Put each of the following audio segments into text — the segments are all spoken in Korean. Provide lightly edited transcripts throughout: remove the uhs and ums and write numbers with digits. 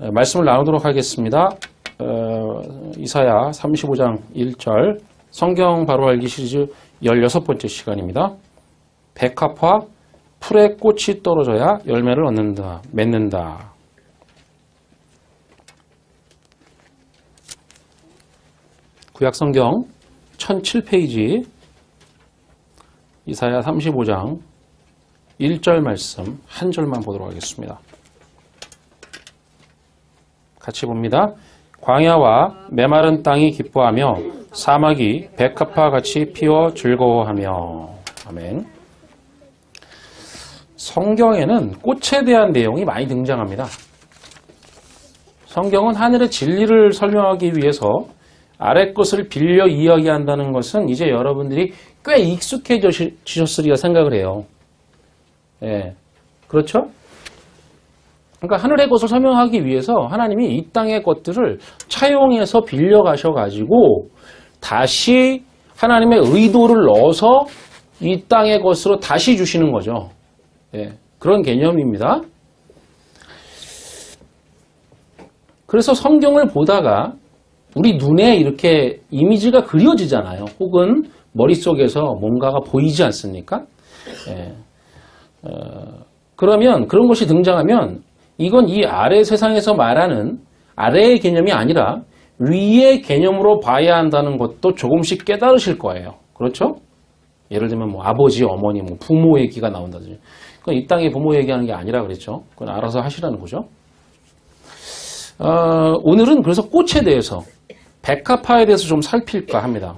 말씀을 나누도록 하겠습니다. 이사야 35장 1절 성경 바로 알기 시리즈 16번째 시간입니다. 백합화 풀에 꽃이 떨어져야 열매를 얻는다, 맺는다. 구약성경 1007페이지 이사야 35장 1절 말씀 한 절만 보도록 하겠습니다. 같이 봅니다. 광야와 메마른 땅이 기뻐하며 사막이 백합화 같이 피어 즐거워하며. 아멘. 성경에는 꽃에 대한 내용이 많이 등장합니다. 성경은 하늘의 진리를 설명하기 위해서 아래 것을 빌려 이야기한다는 것은 이제 여러분들이 꽤 익숙해지셨으리라 생각을 해요. 예, 그렇죠? 그러니까 하늘의 것을 설명하기 위해서 하나님이 이 땅의 것들을 차용해서 빌려가셔가지고 다시 하나님의 의도를 넣어서 이 땅의 것으로 다시 주시는 거죠. 예, 그런 개념입니다. 그래서 성경을 보다가 우리 눈에 이렇게 이미지가 그려지잖아요. 혹은 머릿속에서 뭔가가 보이지 않습니까? 예, 그러면 그런 것이 등장하면 이건 이 아래 세상에서 말하는 아래의 개념이 아니라 위의 개념으로 봐야 한다는 것도 조금씩 깨달으실 거예요. 그렇죠? 예를 들면 뭐 아버지, 어머니, 뭐 부모 얘기가 나온다든지. 그건 이 땅에 부모 얘기하는 게 아니라 그랬죠. 그건 알아서 하시라는 거죠. 오늘은 그래서 꽃에 대해서, 백합화에 대해서 좀 살필까 합니다.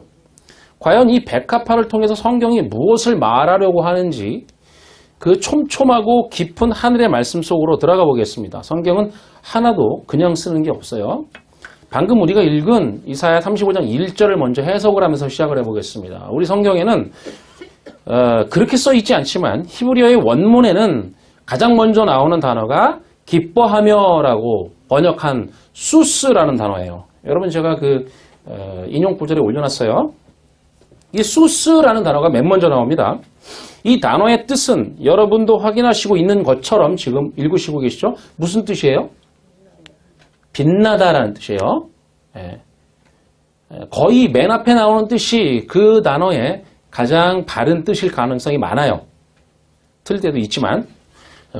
과연 이 백합화를 통해서 성경이 무엇을 말하려고 하는지 그 촘촘하고 깊은 하늘의 말씀 속으로 들어가 보겠습니다. 성경은 하나도 그냥 쓰는 게 없어요. 방금 우리가 읽은 이사야 35장 1절을 먼저 해석을 하면서 시작을 해보겠습니다. 우리 성경에는 그렇게 써있지 않지만 히브리어의 원문에는 가장 먼저 나오는 단어가 기뻐하며라고 번역한 수스라는 단어예요. 여러분 제가 그 인용 구절에 올려놨어요. 이 수스라는 단어가 맨 먼저 나옵니다. 이 단어의 뜻은 여러분도 확인하시고 있는 것처럼 지금 읽으시고 계시죠? 무슨 뜻이에요? 빛나다라는 뜻이에요. 예. 거의 맨 앞에 나오는 뜻이 그 단어의 가장 바른 뜻일 가능성이 많아요. 틀릴 때도 있지만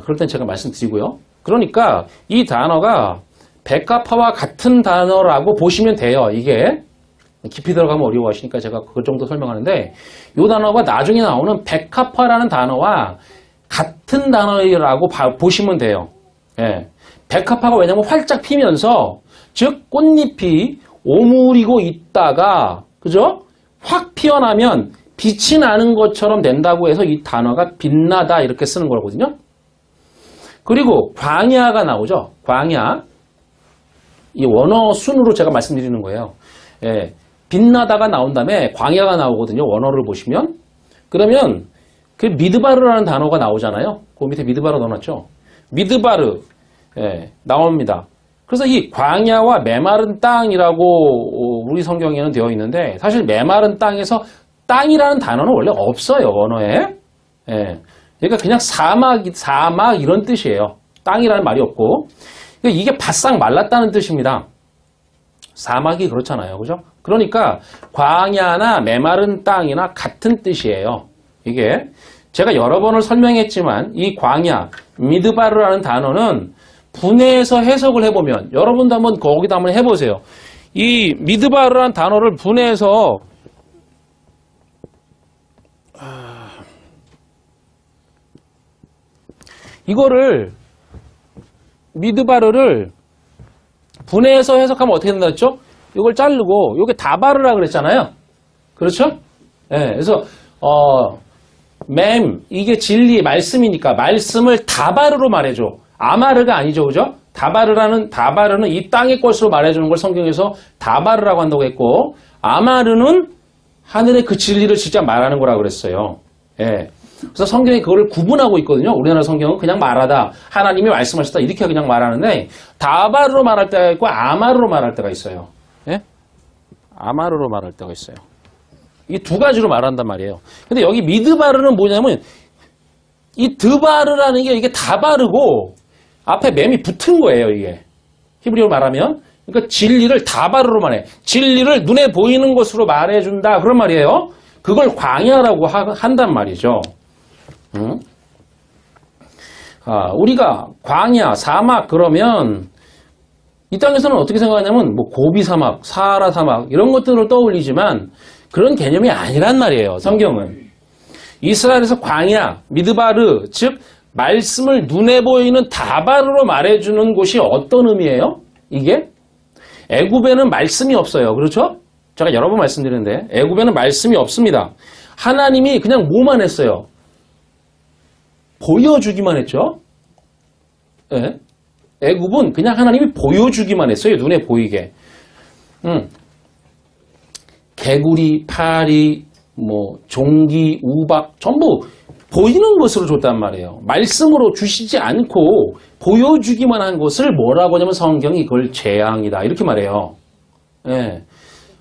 그럴 땐 제가 말씀드리고요. 그러니까 이 단어가 백합화와 같은 단어라고 보시면 돼요. 이게 깊이 들어가면 어려워하시니까 제가 그 정도 설명하는데 이 단어가 나중에 나오는 백합화라는 단어와 같은 단어라고 보시면 돼요. 예. 백합화가 왜냐면 활짝 피면서 즉 꽃잎이 오므리고 있다가 그죠? 확 피어나면 빛이 나는 것처럼 된다고 해서 이 단어가 빛나다 이렇게 쓰는 거거든요. 그리고 광야가 나오죠. 광야. 이 원어 순으로 제가 말씀드리는 거예요. 예. 빛나다가 나온 다음에 광야가 나오거든요. 원어를 보시면. 그러면 그 미드바르라는 단어가 나오잖아요. 그 밑에 미드바르 넣어놨죠. 미드바르 나옵니다. 그래서 이 광야와 메마른 땅이라고 우리 성경에는 되어 있는데 사실 메마른 땅에서 땅이라는 단어는 원래 없어요. 언어에. 그러니까 그냥 사막 이런 뜻이에요. 땅이라는 말이 없고. 그러니까 이게 바싹 말랐다는 뜻입니다. 사막이 그렇잖아요. 그죠? 그러니까 광야나 메마른 땅이나 같은 뜻이에요. 이게 제가 여러 번을 설명했지만 이 광야, 미드바르라는 단어는 분해해서 해석을 해보면 여러분도 한번 거기다 한번 해보세요. 이 미드바르라는 단어를 분해해서 이거를 미드바르를 분해해서 해석하면 어떻게 된다 했죠? 이걸 자르고 요게 다바르라 그랬잖아요. 그렇죠? 예. 그래서 이게 진리 말씀이니까 말씀을 다바르로 말해줘. 아마르가 아니죠. 그죠? 다바르는 이 땅의 것으로 말해주는 걸 성경에서 다바르라고 한다고 했고 아마르는 하늘의 그 진리를 직접 말하는 거라고 그랬어요. 예. 그래서 성경이 그거를 구분하고 있거든요. 우리나라 성경은 그냥 말하다. 하나님이 말씀하셨다. 이렇게 그냥 말하는데 다바르로 말할 때가 있고 아마르로 말할 때가 있어요. 예? 아마르로 말할 때가 있어요. 이 두 가지로 말한단 말이에요. 근데 여기 미드바르는 뭐냐면 이 드바르라는 게 이게 다바르고 앞에 맴이 붙은 거예요, 이게. 히브리어로 말하면. 그러니까 진리를 다바르로 말해. 진리를 눈에 보이는 것으로 말해준다. 그런 말이에요. 그걸 광야라고 한단 말이죠. 우리가 광야, 사막 그러면 이 땅에서는 어떻게 생각하냐면 뭐 고비 사막, 사하라 사막 이런 것들을 떠올리지만 그런 개념이 아니란 말이에요. 성경은. 이스라엘에서 광야, 미드바르, 즉 말씀을 눈에 보이는 다바르로 말해주는 곳이 어떤 의미예요? 이게? 애굽에는 말씀이 없어요. 그렇죠? 제가 여러 번 말씀드렸는데 애굽에는 말씀이 없습니다. 하나님이 그냥 뭐만 했어요? 보여주기만 했죠. 네. 애굽은 그냥 하나님이 보여주기만 했어요. 눈에 보이게. 개구리, 파리, 뭐 종기, 우박 전부 보이는 것으로 줬단 말이에요. 말씀으로 주시지 않고 보여주기만 한 것을 뭐라고 하냐면 성경이 그걸 재앙이다 이렇게 말해요. 네.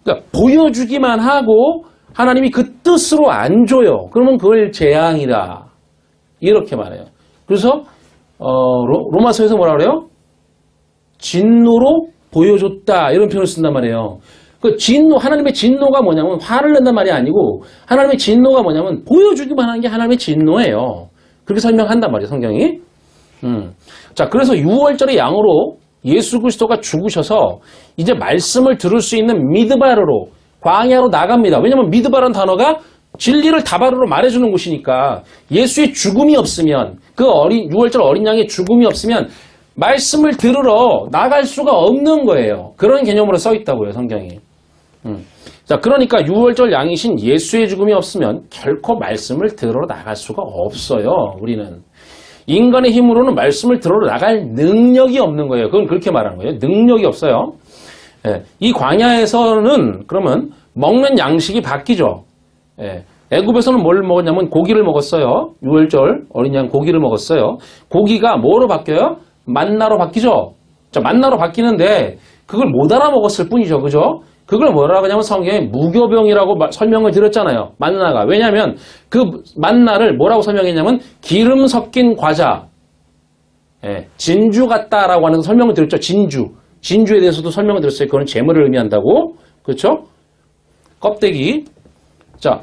그러니까 보여주기만 하고 하나님이 그 뜻으로 안 줘요. 그러면 그걸 재앙이다 이렇게 말해요. 그래서 로마서에서 뭐라 그래요? 진노로 보여줬다 이런 표현을 쓴단 말이에요. 그 진노, 하나님의 진노가 뭐냐면 화를 낸단 말이 아니고 하나님의 진노가 뭐냐면 보여주기만 하는 게 하나님의 진노예요. 그렇게 설명한단 말이에요, 성경이. 자, 그래서 6월절의 양으로 예수 그리스도가 죽으셔서 이제 말씀을 들을 수 있는 미드바르로 광야로 나갑니다. 왜냐하면 미드바라는 단어가 진리를 다바르로 말해주는 곳이니까 예수의 죽음이 없으면 그 6월절 어린 양의 죽음이 없으면 말씀을 들으러 나갈 수가 없는 거예요. 그런 개념으로 써 있다고요, 성경이. 자, 그러니까 6월절 양이신 예수의 죽음이 없으면 결코 말씀을 들으러 나갈 수가 없어요, 우리는. 인간의 힘으로는 말씀을 들으러 나갈 능력이 없는 거예요. 그건 그렇게 말하는 거예요. 능력이 없어요. 예, 이 광야에서는 그러면 먹는 양식이 바뀌죠. 예, 애굽에서는 뭘 먹었냐면 고기를 먹었어요. 6월절 어린 양 고기를 먹었어요. 고기가 뭐로 바뀌어요? 만나로 바뀌죠. 자, 만나로 바뀌는데 그걸 못 알아먹었을 뿐이죠. 그죠? 그걸 뭐라고 하냐면 성경에 무교병이라고 설명을 드렸잖아요. 만나가. 왜냐하면 그 만나를 뭐라고 설명했냐면 기름 섞인 과자. 예, 진주 같다라고 하는 설명을 드렸죠. 진주. 진주에 대해서도 설명을 드렸어요. 그건 재물을 의미한다고. 그렇죠? 껍데기. 자,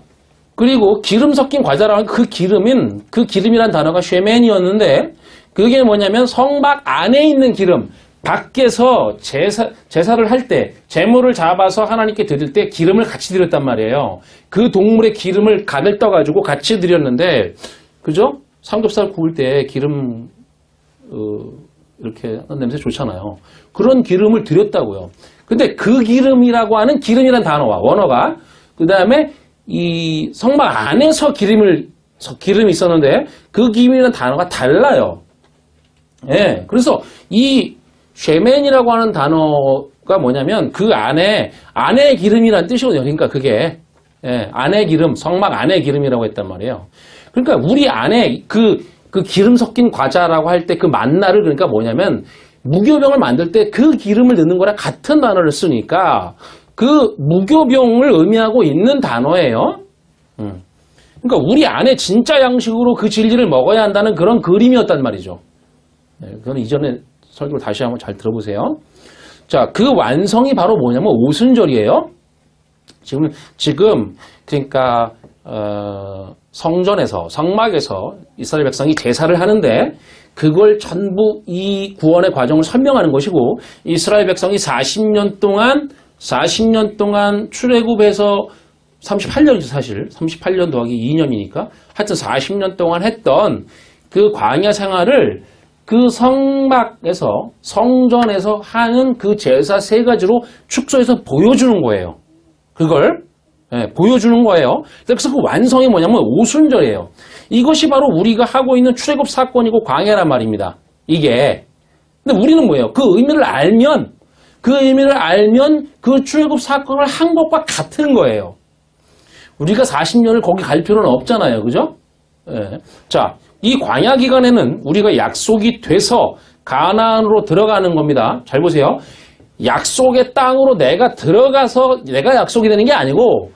그리고 기름 섞인 과자라는 그 기름이란 단어가 쉐멘이었는데 그게 뭐냐면 성막 안에 있는 기름. 밖에서 제사를 할 때, 제물을 잡아서 하나님께 드릴 때 기름을 같이 드렸단 말이에요. 그 동물의 기름을 간을 떠가지고 같이 드렸는데, 그죠? 삼겹살 구울 때 기름, 이렇게 냄새 좋잖아요. 그런 기름을 드렸다고요. 근데 그 기름이라고 하는 기름이란 단어와 원어가, 그 다음에 이 성막 안에서 기름이 있었는데, 그 기름이라는 단어가 달라요. 예. 그래서 이 쉐멘이라고 하는 단어가 뭐냐면 그 안에 기름이라는 뜻이거든요. 그러니까 그게 안의 기름, 성막 안의 기름이라고 했단 말이에요. 그러니까 우리 안에 그 기름 섞인 과자라고 할 때 그 만나를 그러니까 뭐냐면 무교병을 만들 때 그 기름을 넣는 거랑 같은 단어를 쓰니까 그 무교병을 의미하고 있는 단어예요. 그러니까 우리 안에 진짜 양식으로 그 진리를 먹어야 한다는 그런 그림이었단 말이죠. 그건 이전에 설교를 다시 한번 잘 들어보세요. 자, 그 완성이 바로 뭐냐면 오순절이에요. 지금 그러니까 성전에서 성막에서 이스라엘 백성이 제사를 하는데 그걸 전부 이 구원의 과정을 설명하는 것이고 이스라엘 백성이 40년 동안 출애굽에서 38년이죠, 사실. 38년 더하기 2년이니까 하여튼 40년 동안 했던 그 광야 생활을 그 성막에서 성전에서 하는 그 제사 세 가지로 축소해서 보여주는 거예요. 그걸 보여주는 거예요. 그래서 그 완성이 뭐냐면 오순절이에요. 이것이 바로 우리가 하고 있는 출애굽 사건이고 광야란 말입니다. 이게. 근데 우리는 뭐예요? 그 의미를 알면 그 출애굽 사건을 한 것과 같은 거예요. 우리가 40년을 거기 갈 필요는 없잖아요. 그죠? 자, 이 광야 기간에는 우리가 약속이 돼서 가나안으로 들어가는 겁니다. 잘 보세요. 약속의 땅으로 내가 들어가서 내가 약속이 되는 게 아니고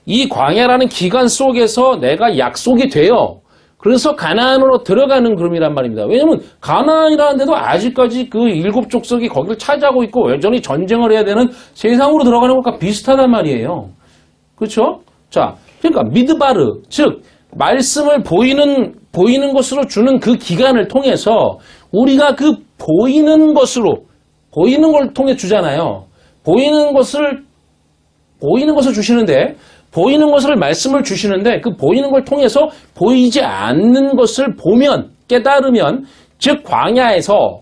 이 광야라는 기간 속에서 내가 약속이 돼요. 그래서 가나안으로 들어가는 그림이란 말입니다. 왜냐면 가나안이라는 데도 아직까지 그 일곱 족속이 거기를 차지하고 있고 여전히 전쟁을 해야 되는 세상으로 들어가는 것과 비슷하단 말이에요. 그렇죠? 자, 그러니까 미드바르, 즉 말씀을 보이는 것으로 주는 그 기간을 통해서 우리가 그 보이는 걸 통해 주잖아요. 보이는 것을 주시는데, 보이는 것을 말씀을 주시는데, 그 보이는 걸 통해서 보이지 않는 것을 보면, 깨달으면, 즉 광야에서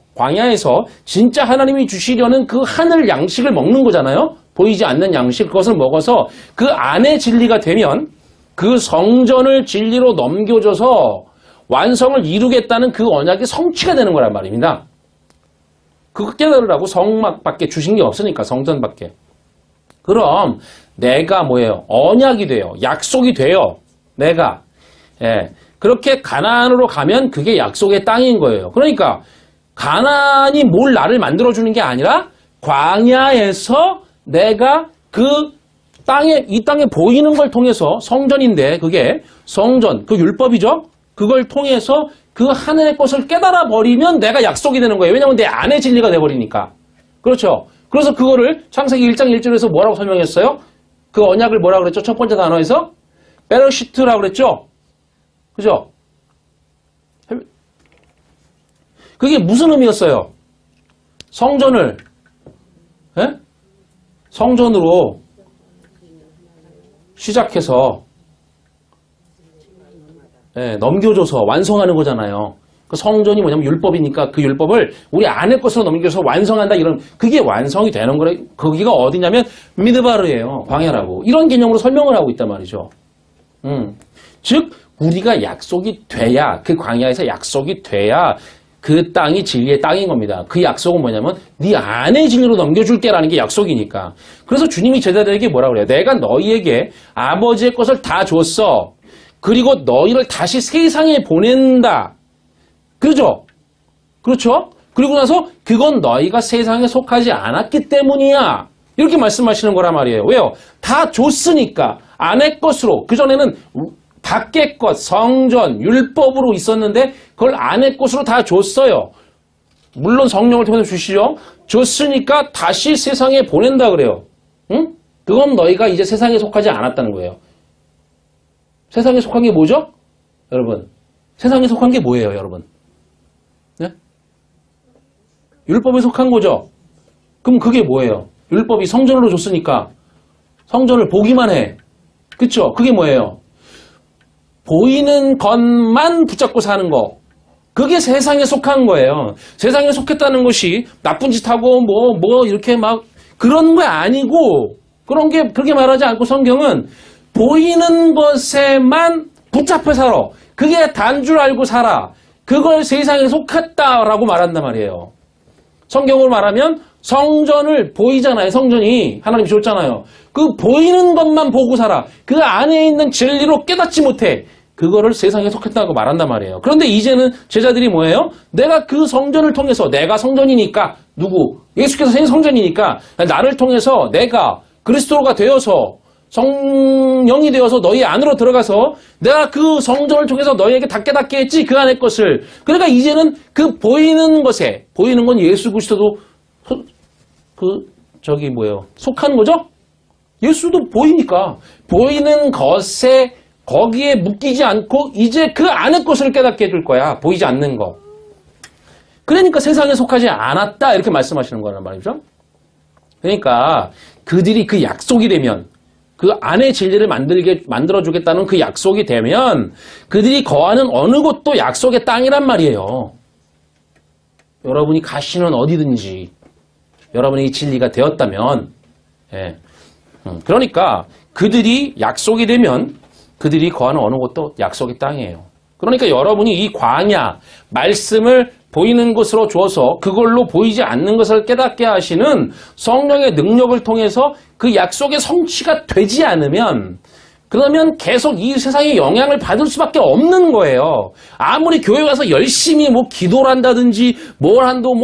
진짜 하나님이 주시려는 그 하늘 양식을 먹는 거잖아요. 보이지 않는 양식, 그것을 먹어서 그 안에 진리가 되면 그 성전을 진리로 넘겨줘서 완성을 이루겠다는 그 언약이 성취가 되는 거란 말입니다. 그거 깨달으라고 성막밖에 주신 게 없으니까, 성전밖에. 그럼 내가 뭐예요? 언약이 돼요. 약속이 돼요. 내가. 예. 그렇게 가나안으로 가면 그게 약속의 땅인 거예요. 그러니까 가나안이 뭘 나를 만들어주는 게 아니라 광야에서 내가 이 땅에 보이는 걸 통해서 성전인데 그게 성전, 그 율법이죠? 그걸 통해서 그 하늘의 것을 깨달아 버리면 내가 약속이 되는 거예요. 왜냐하면 내 안에 진리가 돼버리니까. 그렇죠? 그래서 그거를 창세기 1장 1절에서 뭐라고 설명했어요? 그 언약을 뭐라고 그랬죠? 첫 번째 단어에서 베러시트라고 그랬죠? 그죠? 그게 무슨 의미였어요? 성전을 성전으로 시작해서 넘겨줘서 완성하는 거잖아요. 그 성전이 뭐냐면 율법이니까 그 율법을 우리 안의 것으로 넘겨서 완성한다 이런 그게 완성이 되는 거래. 거기가 어디냐면 미드바르예요. 광야라고. 이런 개념으로 설명을 하고 있단 말이죠. 즉 우리가 약속이 돼야 그 광야에서 약속이 돼야 그 땅이 진리의 땅인 겁니다. 그 약속은 뭐냐면 네 안의 진리로 넘겨줄게라는 게 약속이니까. 그래서 주님이 제자들에게 뭐라 그래요? 내가 너희에게 아버지의 것을 다 줬어. 그리고 너희를 다시 세상에 보낸다. 그죠? 그렇죠? 그리고 나서 그건 너희가 세상에 속하지 않았기 때문이야. 이렇게 말씀하시는 거란 말이에요. 왜요? 다 줬으니까. 안의 것으로. 그전에는 밖의 것, 성전, 율법으로 있었는데 그걸 안의 것으로 다 줬어요. 물론 성령을 통해서 주시죠. 줬으니까 다시 세상에 보낸다 그래요. 응? 그건 너희가 이제 세상에 속하지 않았다는 거예요. 세상에 속한 게 뭐죠? 여러분. 세상에 속한 게 뭐예요, 여러분? 네? 율법에 속한 거죠? 그럼 그게 뭐예요? 율법이 성전으로 줬으니까 성전을 보기만 해. 그쵸? 그게 뭐예요? 보이는 것만 붙잡고 사는 거. 그게 세상에 속한 거예요. 세상에 속했다는 것이 나쁜 짓 하고 이렇게 막 그런 거 아니고 그렇게 말하지 않고 성경은 보이는 것에만 붙잡혀 살아. 그게 단 줄 알고 살아. 그걸 세상에 속했다라고 말한단 말이에요. 성경으로 말하면 성전을 보이잖아요. 성전이 하나님이 줬잖아요. 그 보이는 것만 보고 살아. 그 안에 있는 진리로 깨닫지 못해. 그거를 세상에 속했다고 말한단 말이에요. 그런데 이제는 제자들이 뭐예요? 내가 그 성전을 통해서 내가 성전이니까 누구? 예수께서 성전이니까 나를 통해서 내가 그리스도가 되어서 성령이 되어서 너희 안으로 들어가서 내가 그 성전을 통해서 너희에게 다 깨닫게 했지 그 안의 것을. 그러니까 이제는 그 보이는 것에 보이는 건 예수 그리스도도 속한 거죠? 예수도 보이니까 보이는 것에 거기에 묶이지 않고 이제 그 안의 것을 깨닫게 해줄 거야. 보이지 않는 거. 그러니까 세상에 속하지 않았다 이렇게 말씀하시는 거란 말이죠. 그러니까 그들이 그 약속이 되면 그 안의 진리를 만들어주겠다는 그 약속이 되면 그들이 거하는 어느 곳도 약속의 땅이란 말이에요. 여러분이 가시는 어디든지 여러분의 진리가 되었다면 그러니까 그들이 약속이 되면 그들이 거하는 어느 곳도 약속의 땅이에요. 그러니까 여러분이 이 광야, 말씀을 보이는 것으로 주어서 그걸로 보이지 않는 것을 깨닫게 하시는 성령의 능력을 통해서 그 약속의 성취가 되지 않으면 그러면 계속 이 세상에 영향을 받을 수밖에 없는 거예요. 아무리 교회 가서 열심히 기도를 한다든지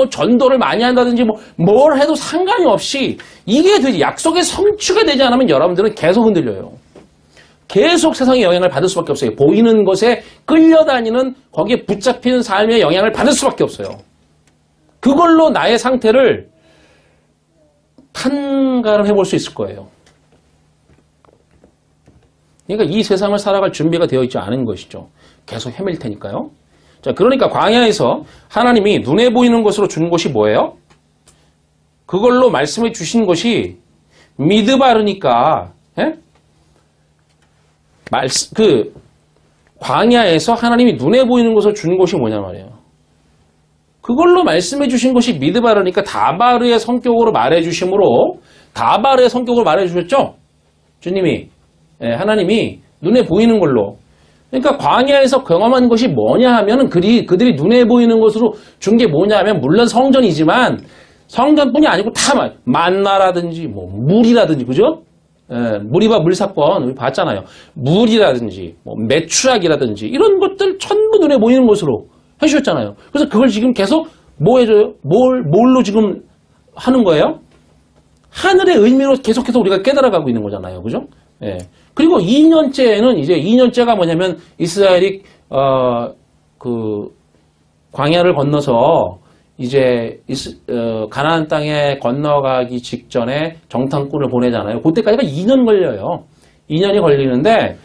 전도를 많이 한다든지 뭘 해도 상관이 없이 이게 되지 약속의 성취가 되지 않으면 여러분들은 계속 흔들려요. 계속 세상의 영향을 받을 수밖에 없어요. 보이는 것에 끌려다니는 거기에 붙잡히는 삶의 영향을 받을 수밖에 없어요. 그걸로 나의 상태를 판가름 해볼 수 있을 거예요. 그러니까 이 세상을 살아갈 준비가 되어 있지 않은 것이죠. 계속 헤맬 테니까요. 자, 그러니까 광야에서 하나님이 눈에 보이는 것으로 준 것이 뭐예요? 그걸로 말씀해 주신 것이 미드바르니까, 예? 광야에서 하나님이 눈에 보이는 것을 준 것이 뭐냐 말이에요. 그걸로 말씀해 주신 것이 미드바르니까 다바르의 성격으로 말해 주심으로, 다바르의 성격으로 말해 주셨죠? 주님이, 예, 하나님이 눈에 보이는 걸로. 그러니까 광야에서 경험한 것이 뭐냐 하면은 그들이 눈에 보이는 것으로 준 게 뭐냐 하면 물론 성전이지만 성전뿐이 아니고 다 만나라든지 뭐 물이라든지, 그죠? 예, 무리바 물 사건 우리 봤잖아요. 물이라든지 뭐 메추락이라든지 이런 것들 전부 눈에 보이는 것으로 해주셨잖아요. 그래서 그걸 지금 계속 뭐 해줘요? 뭘로 지금 하는 거예요? 하늘의 의미로 계속해서 우리가 깨달아가고 있는 거잖아요. 그죠? 예. 그리고 2년째는 이제 2년째가 뭐냐면 이스라엘이 광야를 건너서 이제 가나안 땅에 건너가기 직전에 정탐꾼을 보내잖아요. 그때까지가 2년 걸려요. 2년이 걸리는데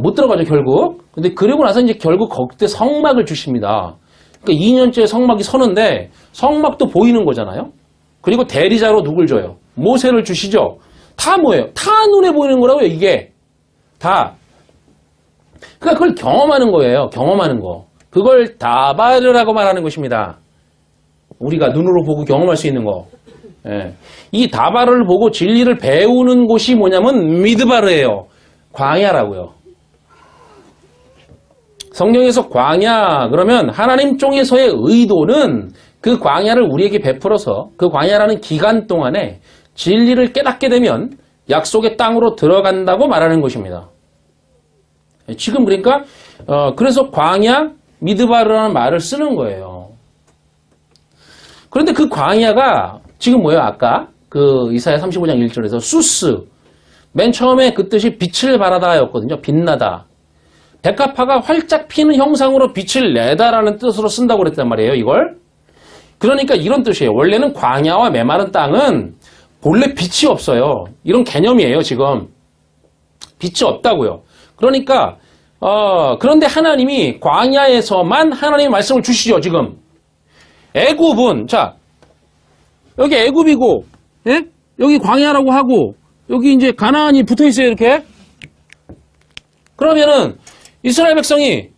못 들어가죠, 결국. 근데 그러고 나서 이제 결국 그때 성막을 주십니다. 그러니까 2년째 성막이 서는데 성막도 보이는 거잖아요. 그리고 대리자로 누굴 줘요? 모세를 주시죠. 다 뭐예요? 다 눈에 보이는 거라고요, 이게. 다. 그러니까 그걸 경험하는 거예요. 경험하는 거. 그걸 다바르라고 말하는 것입니다. 우리가 눈으로 보고 경험할 수 있는 거. 예. 이 다바르를 보고 진리를 배우는 곳이 뭐냐면 미드바르예요. 광야라고요. 성경에서 광야 그러면 하나님 쪽에서의 의도는 그 광야를 우리에게 베풀어서 그 광야라는 기간 동안에 진리를 깨닫게 되면 약속의 땅으로 들어간다고 말하는 것입니다. 지금 그러니까 그래서 광야 미드바르라는 말을 쓰는 거예요. 그런데 그 광야가 지금 뭐예요? 아까 그 이사야 35장 1절에서 수스 맨 처음에 그 뜻이 빛을 발하다였거든요. 빛나다. 백합화가 활짝 피는 형상으로 빛을 내다라는 뜻으로 쓴다고 그랬단 말이에요. 이걸. 그러니까 이런 뜻이에요. 원래는 광야와 메마른 땅은 본래 빛이 없어요. 이런 개념이에요. 지금. 빛이 없다고요. 그러니까 그런데 하나님이 광야에서만 하나님의 말씀을 주시죠. 지금. 애굽은 자 여기 애굽이고, 예? 여기 광야라고 하고 여기 이제 가나안이 붙어 있어요. 이렇게. 그러면은 이스라엘 백성이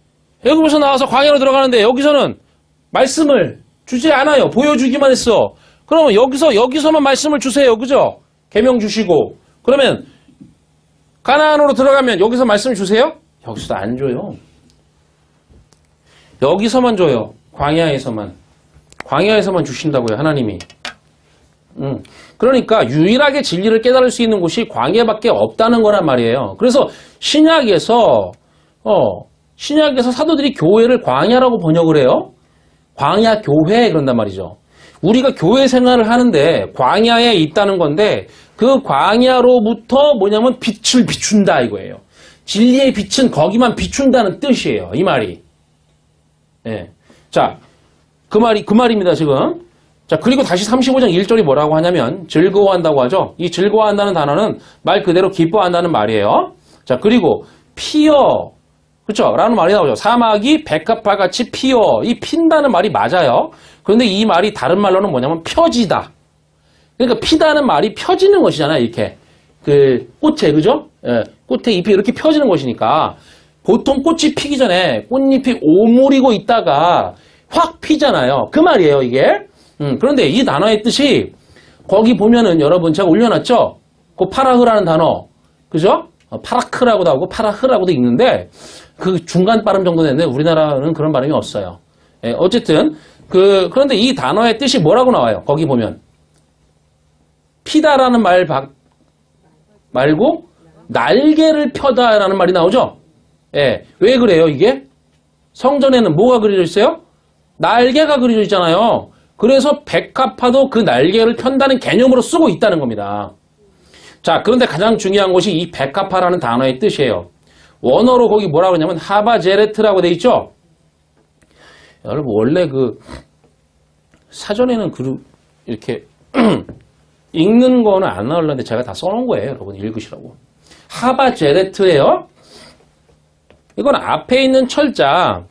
애굽에서 나와서 광야로 들어가는데 여기서는 말씀을 주지 않아요. 보여주기만 했어. 그러면 여기서만 말씀을 주세요. 그죠? 계명 주시고. 그러면 가나안으로 들어가면 여기서 말씀을 주세요? 여기서도 안 줘요. 여기서만 줘요. 광야에서만 주신다고요. 하나님이. 그러니까 유일하게 진리를 깨달을 수 있는 곳이 광야밖에 없다는 거란 말이에요. 그래서 신약에서 사도들이 교회를 광야라고 번역을 해요. 광야 교회 그런단 말이죠. 우리가 교회 생활을 하는데 광야에 있다는 건데 그 광야로부터 뭐냐면 빛을 비춘다 이거예요. 진리의 빛은 거기만 비춘다는 뜻이에요. 이 말이. 예. 자, 그 말입니다, 지금. 자, 그리고 다시 35장 1절이 뭐라고 하냐면 즐거워한다고 하죠. 이 즐거워한다는 단어는 말 그대로 기뻐한다는 말이에요. 자, 그리고 피어, 그렇죠? 라는 말이 나오죠. 사막이 백합화 같이 피어. 이 핀다는 말이 맞아요. 그런데 이 말이 다른 말로는 뭐냐면 펴지다. 그러니까 피다는 말이 펴지는 것이잖아요. 이렇게. 그 꽃에, 그죠? 예, 꽃에 잎이 이렇게 펴지는 것이니까 보통 꽃이 피기 전에 꽃잎이 오므리고 있다가 확 피잖아요. 그 말이에요, 이게. 그런데 이 단어의 뜻이 거기 보면은 여러분 제가 올려놨죠? 그 파라흐라는 단어. 그죠? 파라크라고도 하고 파라흐라고도 읽는데 그 중간 발음 정도 되는데 우리나라는 그런 발음이 없어요. 예, 어쨌든 그런데 이 단어의 뜻이 뭐라고 나와요? 거기 보면 피다라는 말 말고 날개를 펴다라는 말이 나오죠? 예, 왜 그래요, 이게? 성전에는 뭐가 그려져 있어요? 날개가 그려져 있잖아요. 그래서 백합화도 그 날개를 편다는 개념으로 쓰고 있다는 겁니다. 자, 그런데 가장 중요한 것이 이 백합화라는 단어의 뜻이에요. 원어로 거기 뭐라고 그러냐면 하바제레트라고 돼 있죠? 여러분, 원래 그 사전에는 이렇게 읽는 거는 안 나오려는데 제가 다 써놓은 거예요. 여러분, 읽으시라고. 하바제레트예요. 이건 앞에 있는 철자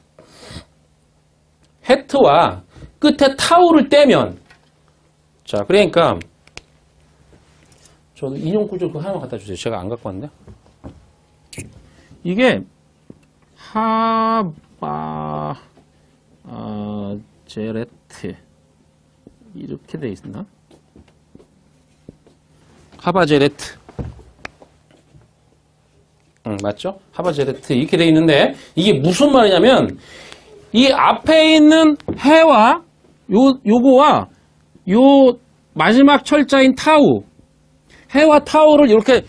헤트와 끝에 타우를 떼면, 자, 그러니까 저도 인용 구조 그거 하나만 갖다 주세요. 제가 안 갖고 왔는데. 이게 하바제레트 이렇게 돼 있나? 하바제레트. 맞죠? 하바제레트 이렇게 돼 있는데 이게 무슨 말이냐면 이 앞에 있는 해와 요거와 요 마지막 철자인 타우, 해와 타우를 이렇게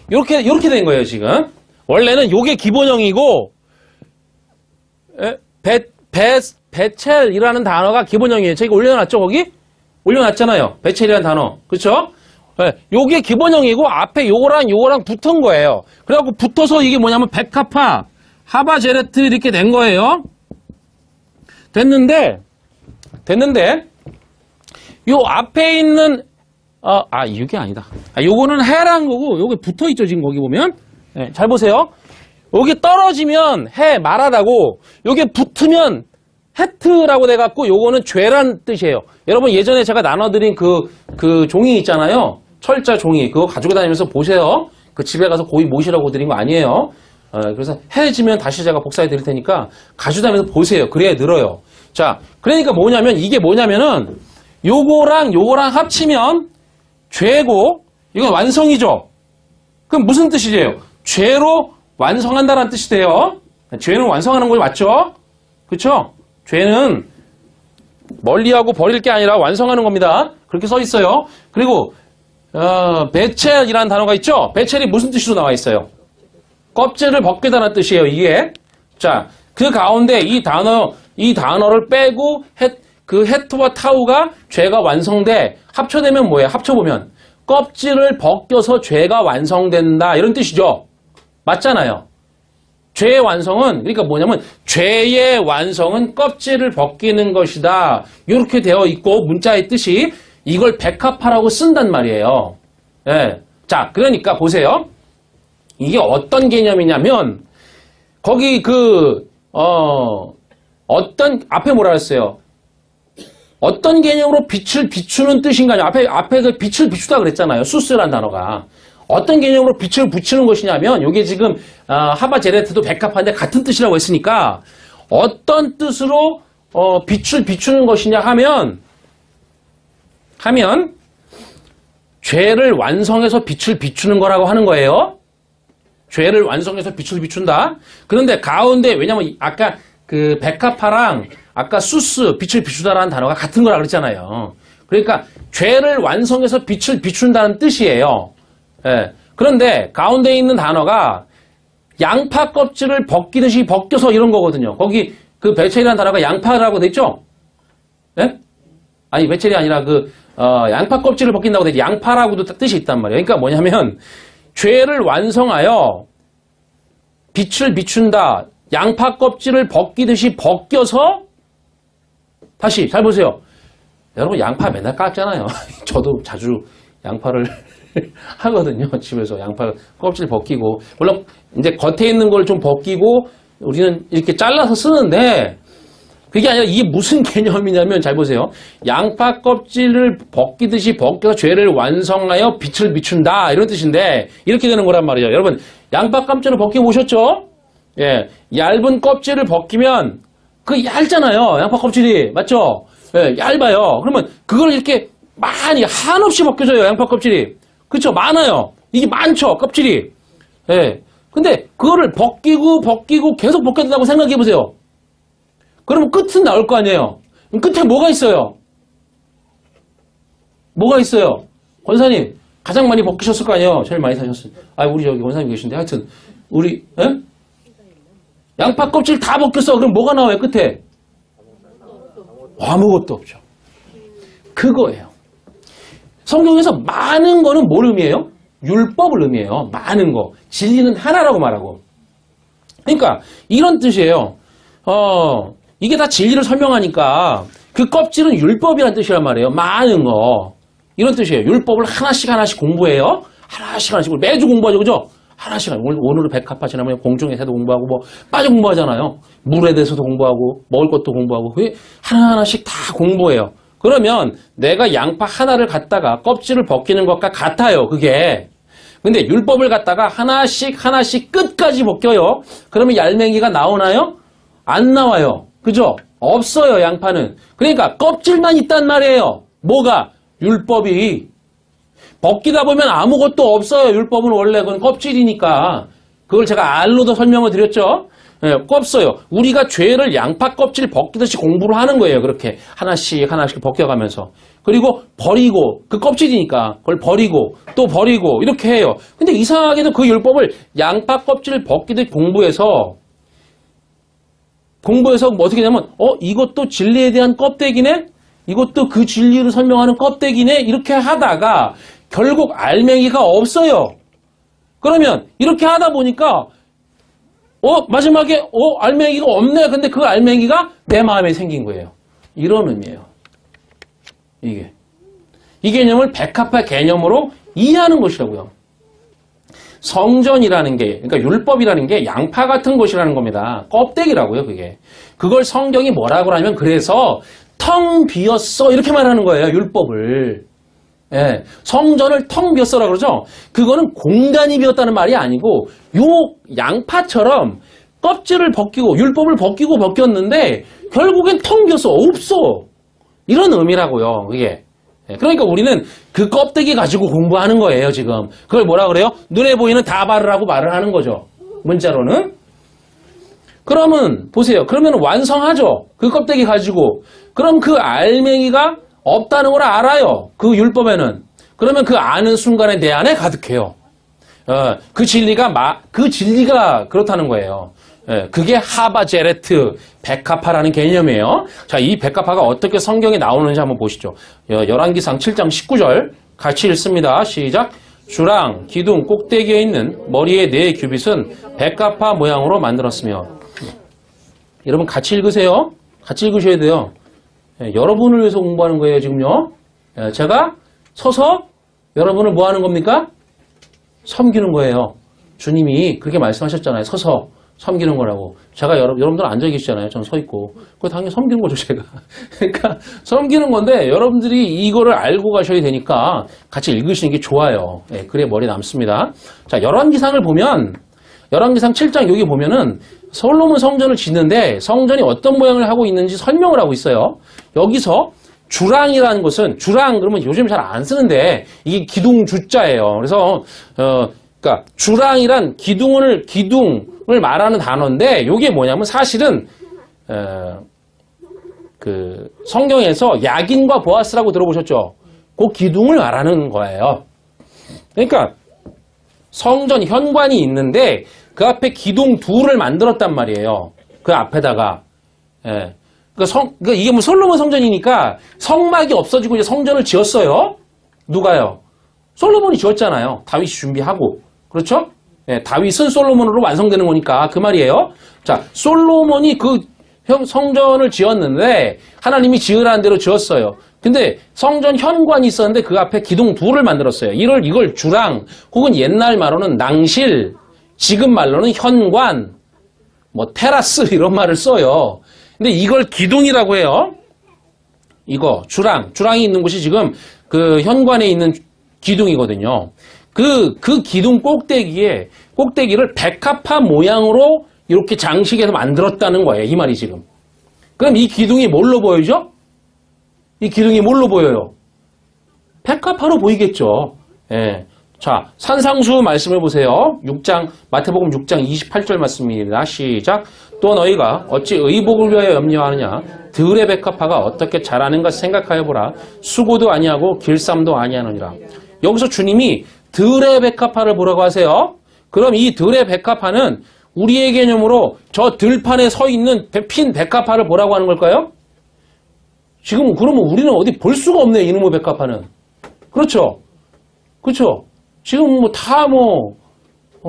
된 거예요, 지금. 원래는 요게 기본형이고, 베첼이라는 단어가 기본형이에요. 제가 올려놨죠, 거기? 올려놨잖아요. 베첼이라는 단어. 그쵸? 네, 요게 기본형이고, 앞에 요거랑 붙은 거예요. 그래갖고 붙어서 이게 뭐냐면, 백합화, 하바제레트 이렇게 된 거예요. 됐는데, 요 앞에 있는, 이게 아니다. 요거는 해란 거고, 요게 붙어 있죠, 지금 거기 보면. 네, 잘 보세요. 여기 떨어지면 해, 말하다고, 요게 붙으면 해트라고 돼갖고, 요거는 죄란 뜻이에요. 여러분, 예전에 제가 나눠드린 그 종이 있잖아요. 철자 종이. 그거 가지고 다니면서 보세요. 그 집에 가서 고이 모시라고 드린 거 아니에요. 그래서 해지면 다시 제가 복사해 드릴 테니까 가지고 다니면서 보세요. 그래야 늘어요. 자, 그러니까 뭐냐면, 이게 뭐냐면은, 요거랑 합치면 죄고, 이건 완성이죠? 그럼 무슨 뜻이에요? 죄로 완성한다는 뜻이 돼요. 죄는 완성하는 거 맞죠? 그렇죠? 죄는 멀리하고 버릴 게 아니라 완성하는 겁니다. 그렇게 써 있어요. 그리고 베첼이라는 단어가 있죠? 베첼이 무슨 뜻으로 나와 있어요? 껍질을 벗기다는 뜻이에요, 이게. 자, 그 가운데 이 단어를 빼고 그 헤트와 타우가 죄가 완성돼. 합쳐되면 뭐예요? 합쳐보면 껍질을 벗겨서 죄가 완성된다, 이런 뜻이죠. 맞잖아요. 죄의 완성은, 그러니까 뭐냐면 죄의 완성은 껍질을 벗기는 것이다, 이렇게 되어 있고, 문자의 뜻이 이걸 백합화라고 쓴단 말이에요. 예. 자, 그러니까 보세요. 이게 어떤 개념이냐면 거기 앞에 뭐라 했어요? 어떤 개념으로 빛을 비추는 뜻인가요? 앞에 그 빛을 비추다 그랬잖아요. 수스라는 단어가. 어떤 개념으로 빛을 비추는 것이냐면, 요게 지금, 하바제레트도 백합화인데 같은 뜻이라고 했으니까, 어떤 뜻으로, 빛을 비추는 것이냐 하면, 죄를 완성해서 빛을 비추는 거라고 하는 거예요. 죄를 완성해서 빛을 비춘다. 그런데 가운데, 왜냐면 아까 그 백합화랑 아까 수스, 빛을 비추다라는 단어가 같은 거라 그랬잖아요. 그러니까 죄를 완성해서 빛을 비춘다는 뜻이에요. 예. 그런데 가운데 있는 단어가 양파 껍질을 벗기듯이 벗겨서 이런 거거든요. 거기 그 베첼이라는 단어가 양파라고 돼 있죠? 예? 아니, 베첼이 아니라 양파 껍질을 벗긴다고 돼 있지. 양파라고도 뜻이 있단 말이에요. 그러니까 뭐냐면 죄를 완성하여 빛을 비춘다. 양파 껍질을 벗기듯이 벗겨서, 다시 잘 보세요. 여러분, 양파 맨날 깎잖아요. 저도 자주 양파를 하거든요. 집에서 양파 껍질 벗기고, 물론 이제 겉에 있는 걸 좀 벗기고 우리는 이렇게 잘라서 쓰는데, 그게 아니라 이게 무슨 개념이냐면, 잘 보세요. 양파 껍질을 벗기듯이 벗겨서 죄를 완성하여 빛을 비춘다, 이런 뜻인데 이렇게 되는 거란 말이에요. 여러분, 양파 껍질을 벗겨 보셨죠? 예, 얇은 껍질을 벗기면 그 얇잖아요. 양파 껍질이. 맞죠? 예, 얇아요. 그러면 그걸 이렇게 많이 한없이 벗겨져요. 양파 껍질이. 그쵸? 많아요. 이게 많죠. 껍질이. 예. 근데 그거를 벗기고 계속 벗겨진다고 생각해 보세요. 그러면 끝은 나올 거 아니에요. 그럼 끝에 뭐가 있어요? 뭐가 있어요? 권사님, 가장 많이 벗기셨을 거 아니에요? 제일 많이 사셨어요. 우리 저기 권사님 계신데. 하여튼, 우리, 예? 양파 껍질 다 벗겼어. 그럼 뭐가 나와요, 끝에? 아무것도 없죠. 그거예요. 성경에서 많은 거는 뭘 의미해요? 율법을 의미해요. 많은 거. 진리는 하나라고 말하고. 그러니까 이런 뜻이에요. 이게 다 진리를 설명하니까 그 껍질은 율법이란 뜻이란 말이에요. 많은 거. 이런 뜻이에요. 율법을 하나씩 공부해요. 하나씩 매주 공부하죠. 그죠? 하나씩. 오늘은 백합화 지나면 공중의 새도 공부하고 뭐 빠져 공부하잖아요. 물에 대해서도 공부하고 먹을 것도 공부하고 그게 하나하나씩 다 공부해요. 그러면 내가 양파 하나를 갖다가 껍질을 벗기는 것과 같아요. 그게. 근데 율법을 갖다가 하나씩 끝까지 벗겨요. 그러면 얄맹이가 나오나요? 안 나와요. 그죠? 없어요. 양파는. 그러니까 껍질만 있단 말이에요. 뭐가? 율법이. 벗기다 보면 아무것도 없어요. 율법은 원래 그건 껍질이니까. 그걸 제가 알로도 설명을 드렸죠. 없어요. 우리가 죄를 양파 껍질 벗기듯이 공부를 하는 거예요. 그렇게 하나씩 벗겨가면서. 그리고 버리고 그 껍질이니까 그걸 버리고 또 버리고 이렇게 해요. 근데 이상하게도 그 율법을 양파 껍질을 벗기듯 공부해서 뭐 어떻게 되냐면 이것도 진리에 대한 껍데기네? 이것도 그 진리를 설명하는 껍데기네? 이렇게 하다가 결국 알맹이가 없어요. 그러면 이렇게 하다 보니까 마지막에 알맹이가 없네. 근데 그 알맹이가 내 마음에 생긴 거예요. 이런 의미예요. 이 개념을 백합화 개념으로 이해하는 것이라고요. 성전이라는 게, 그러니까 율법이라는 게 양파 같은 것이라는 겁니다. 껍데기라고요, 그게. 그걸 성경이 뭐라고 하냐면 그래서 텅 비었어 이렇게 말하는 거예요, 율법을. 예, 성전을 텅 비었어라 그러죠. 그거는 공간이 비었다는 말이 아니고 요 양파처럼 껍질을 벗기고 율법을 벗겼는데 결국엔 텅 비었어. 없어. 이런 의미라고요. 그게. 예, 그러니까 우리는 그 껍데기 가지고 공부하는 거예요. 지금. 그걸 뭐라 그래요? 눈에 보이는 다발이라고 말을 하는 거죠. 문자로는. 그러면 보세요. 그러면 완성하죠. 그 껍데기 가지고. 그럼 그 알맹이가 없다는 걸 알아요. 그 율법에는. 그러면 그 아는 순간에 내 안에 가득해요. 그 진리가 그렇다는 거예요. 그게 하바제레트, 백합화라는 개념이에요. 자, 이 백합화가 어떻게 성경에 나오는지 한번 보시죠. 열왕기상 7장 19절 같이 읽습니다. 시작. 주랑, 기둥, 꼭대기에 있는 머리의 네 규빗은 백합화 모양으로 만들었으며. 여러분 같이 읽으세요. 같이 읽으셔야 돼요. 여러분을 위해서 공부하는 거예요, 지금요. 제가 서서 여러분을 뭐 하는 겁니까? 섬기는 거예요. 주님이 그렇게 말씀하셨잖아요. 서서 섬기는 거라고. 제가 여러분들 앉아 계시잖아요. 저는 서 있고. 그거 당연히 섬기는 거죠, 제가. 그러니까 섬기는 건데 여러분들이 이거를 알고 가셔야 되니까 같이 읽으시는 게 좋아요. 그래 머리 남습니다. 자, 열왕기상을 보면 열왕기상 7장 여기 보면은 솔로몬 성전을 짓는데 성전이 어떤 모양을 하고 있는지 설명을 하고 있어요. 여기서 주랑이라는 것은 주랑 그러면 요즘 잘 안 쓰는데 이게 기둥 주자예요. 그래서 그러니까 주랑이란 기둥을 말하는 단어인데 이게 뭐냐면 사실은 그 성경에서 야긴과 보아스라고 들어보셨죠? 그 기둥을 말하는 거예요. 그러니까 성전 현관이 있는데 그 앞에 기둥 둘을 만들었단 말이에요. 그 앞에다가. 그러니까 이게 뭐 솔로몬 성전이니까 성막이 없어지고 이제 성전을 지었어요. 누가요? 솔로몬이 지었잖아요. 다윗이 준비하고. 그렇죠? 다윗은 솔로몬으로 완성되는 거니까 그 말이에요. 자, 솔로몬이 그 성전을 지었는데 하나님이 지으라는 대로 지었어요. 근데 성전 현관이 있었는데 그 앞에 기둥 둘을 만들었어요. 이걸 주랑 혹은 옛날 말로는 낭실, 지금 말로는 현관, 뭐 테라스 이런 말을 써요. 근데 이걸 기둥이라고 해요. 이거 주랑이 있는 곳이 지금 그 현관에 있는 기둥이거든요. 그 기둥 꼭대기를 백합화 모양으로 이렇게 장식해서 만들었다는 거예요. 이 말이 지금. 그럼 이 기둥이 뭘로 보이죠? 이 기둥이 뭘로 보여요? 백합화로 보이겠죠. 예. 자, 산상수 말씀을 보세요. 마태복음 6장 28절 말씀입니다. 시작. 또 너희가 어찌 의복을 위하여 염려하느냐? 들의 백합화가 어떻게 자라는가 생각하여 보라. 수고도 아니하고 길쌈도 아니하느니라. 여기서 주님이 들의 백합화를 보라고 하세요. 그럼 이 들의 백합화는 우리의 개념으로 저 들판에 서 있는 핀 백합화를 보라고 하는 걸까요? 지금 그러면 우리는 어디 볼 수가 없네, 이놈의 백합화는. 그렇죠? 그렇죠? 지금 뭐 다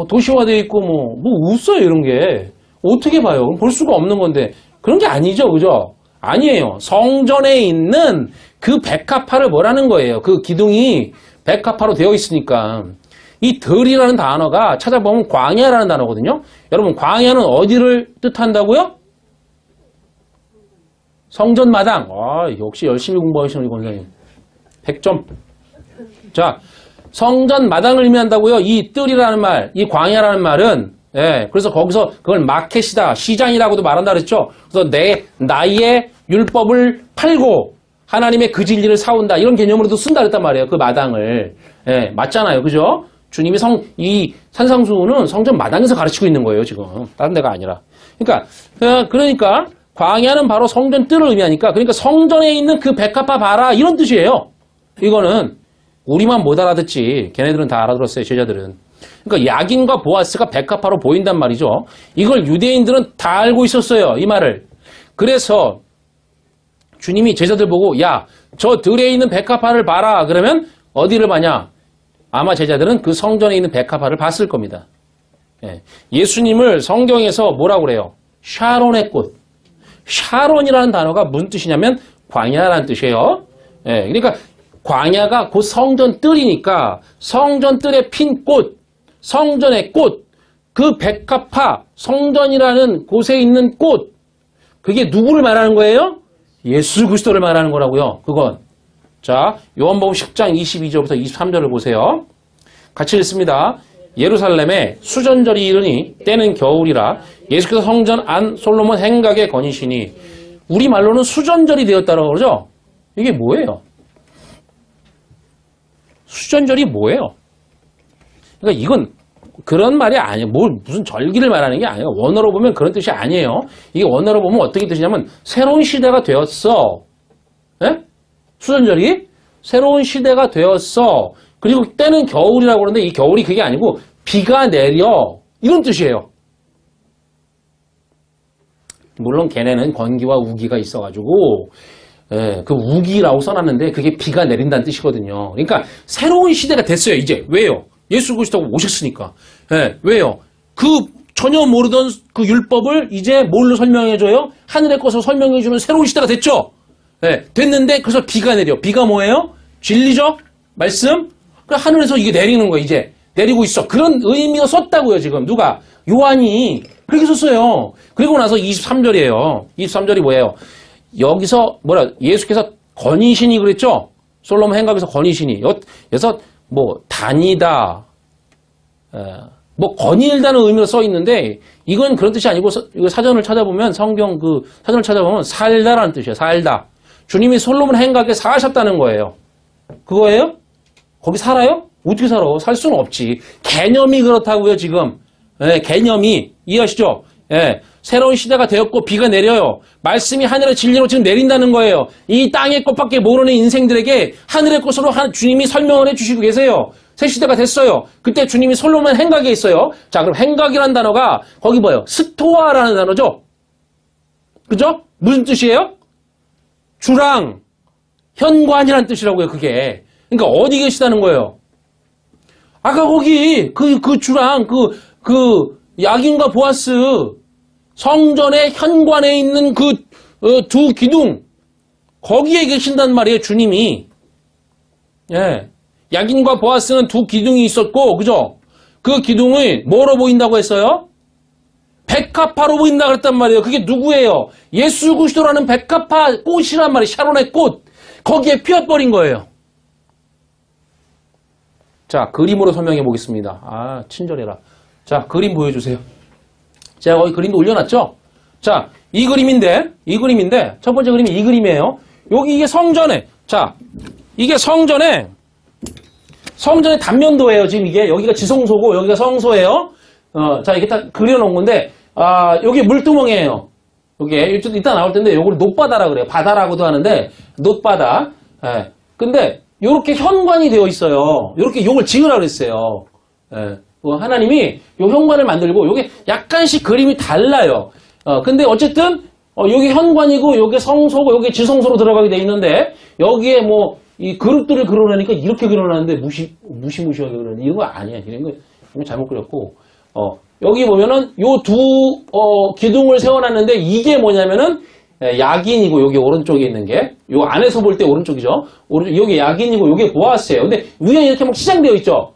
도시화되어 있고 없어요, 이런 게. 어떻게 봐요? 볼 수가 없는 건데. 그런 게 아니죠, 그죠? 아니에요. 성전에 있는 그 백합화를 뭐라는 거예요? 그 기둥이 백합화로 되어 있으니까. 이 들이라는 단어가 찾아보면 광야라는 단어거든요. 여러분, 광야는 어디를 뜻한다고요? 성전마당. 아, 역시 열심히 공부하시는 우리 권사님. 100점. 자, 성전마당을 의미한다고요. 이 뜰이라는 말, 이 광야라는 말은, 예, 그래서 거기서 그걸 마켓이다, 시장이라고도 말한다 그랬죠. 그래서 나의 율법을 팔고 하나님의 그 진리를 사온다, 이런 개념으로도 쓴다 그랬단 말이에요. 그 마당을. 예, 맞잖아요. 그죠? 주님이 이 산상수훈은 성전 마당에서 가르치고 있는 거예요, 지금. 다른 데가 아니라. 그러니까 광야는 바로 성전 뜰을 의미하니까, 그러니까 성전에 있는 그 백합화 봐라, 이런 뜻이에요. 이거는 우리만 못 알아듣지 걔네들은 다 알아들었어요, 제자들은. 그러니까 야긴과 보아스가 백합화로 보인단 말이죠. 이걸 유대인들은 다 알고 있었어요, 이 말을. 그래서 주님이 제자들 보고 야, 저 들에 있는 백합화를 봐라, 그러면 어디를 봐냐? 아마 제자들은 그 성전에 있는 백합화를 봤을 겁니다. 예. 예수님을 성경에서 뭐라고 그래요? 샤론의 꽃. 샤론이라는 단어가 무슨 뜻이냐면 광야라는 뜻이에요. 예. 그러니까 광야가 곧 성전 뜰이니까 성전 뜰에 핀 꽃, 성전의 꽃, 그 백합화, 성전이라는 곳에 있는 꽃, 그게 누구를 말하는 거예요? 예수 그리스도를 말하는 거라고요. 그건. 자, 요한복음 10장 22절부터 23절을 보세요. 같이 읽습니다. 예루살렘에 수전절이 이르니 때는 겨울이라 예수께서 성전 안 솔로몬 행각에 거니시니, 우리말로는 수전절이 되었다고 그러죠? 이게 뭐예요? 수전절이 뭐예요? 그러니까 이건 그런 말이 아니에요. 무슨 절기를 말하는 게 아니에요. 원어로 보면 그런 뜻이 아니에요. 이게 원어로 보면 어떻게 뜻이냐면 새로운 시대가 되었어. 예? 수전절이 새로운 시대가 되었어. 그리고 때는 겨울이라고 그러는데 이 겨울이 그게 아니고 비가 내려, 이런 뜻이에요. 물론 걔네는 건기와 우기가 있어가지고 그 우기라고 써놨는데 그게 비가 내린다는 뜻이거든요. 그러니까 새로운 시대가 됐어요, 이제. 왜요? 예수 그리스도가 오셨으니까. 예, 왜요? 그 전혀 모르던 그 율법을 이제 뭘로 설명해줘요? 하늘의 것으로 설명해주는 새로운 시대가 됐죠? 예, 됐는데 그래서 비가 내려. 비가 뭐예요? 진리죠? 말씀? 그래, 하늘에서 이게 내리는 거예요, 이제. 내리고 있어. 그런 의미로 썼다고요, 지금. 누가? 요한이 그렇게 썼어요. 그리고 나서 23절이에요. 23절이 뭐예요? 여기서 예수께서 거니시니 그랬죠? 솔로몬 행각에서 거니시니. 여기서 다니다, 거닐다는 의미로 써 있는데, 이건 그런 뜻이 아니고, 이거 사전을 찾아보면, 성경 사전을 찾아보면, 살다라는 뜻이에요, 살다. 주님이 솔로몬 행각에 사셨다는 거예요. 그거예요? 거기 살아요? 어떻게 살아? 살 수는 없지. 개념이 그렇다고요, 지금. 예, 개념이. 이해하시죠? 예. 새로운 시대가 되었고 비가 내려요. 말씀이 하늘의 진리로 지금 내린다는 거예요. 이 땅의 것밖에 모르는 인생들에게 하늘의 것으로 주님이 설명을 해주시고 계세요. 새 시대가 됐어요. 그때 주님이 솔로몬 행각에 있어요. 자, 그럼 행각이라는 단어가 거기 뭐예요? 스토아라는 단어죠. 그죠? 무슨 뜻이에요? 주랑, 현관이라는 뜻이라고요, 그게. 그러니까 어디 계시다는 거예요? 아까 거기 그 주랑 야긴과 보아스, 성전의 현관에 있는 두 기둥, 거기에 계신단 말이에요, 주님이. 예. 야긴과 보아스는 두 기둥이 있었고, 그죠? 그 기둥이 뭐로 보인다고 했어요? 백합화로 보인다 그랬단 말이에요. 그게 누구예요? 예수 그리스도라는 백합화 꽃이란 말이에요. 샤론의 꽃. 거기에 피어버린 거예요. 자, 그림으로 설명해 보겠습니다. 아, 친절해라. 자, 그림 보여주세요. 제가 거기 그림도 올려놨죠? 자, 이 그림인데, 첫 번째 그림이 이 그림이에요. 이게 성전에, 자, 이게 성전의 단면도예요, 지금 이게. 여기가 지성소고, 여기가 성소예요. 자, 이게 딱 그려놓은 건데, 여기 물두멍이에요. 요게, 이따 나올 텐데, 요걸 놋바다라 그래요. 바다라고도 하는데, 놋바다. 예. 근데, 요렇게 현관이 되어 있어요. 요렇게 요걸 지으라 그랬어요. 예. 하나님이 요 현관을 만들고 요게 약간씩 그림이 달라요. 근데 어쨌든 요게 현관이고 요게 성소고 요게 지성소로 들어가게 돼 있는데 여기에 이 그룹들을 그려놓으니까 이렇게 그려놨는데 무시무시하게 그려놨는데 이런 거 아니야. 이런 거 잘못 그렸고, 여기 보면은 요 두, 기둥을 세워놨는데 이게 뭐냐면은 야긴이고 여기 오른쪽에 있는 게, 요 안에서 볼 때 오른쪽이죠. 여기 야긴이고 요게 보아스예요. 근데 위에 이렇게 막 치장되어 있죠.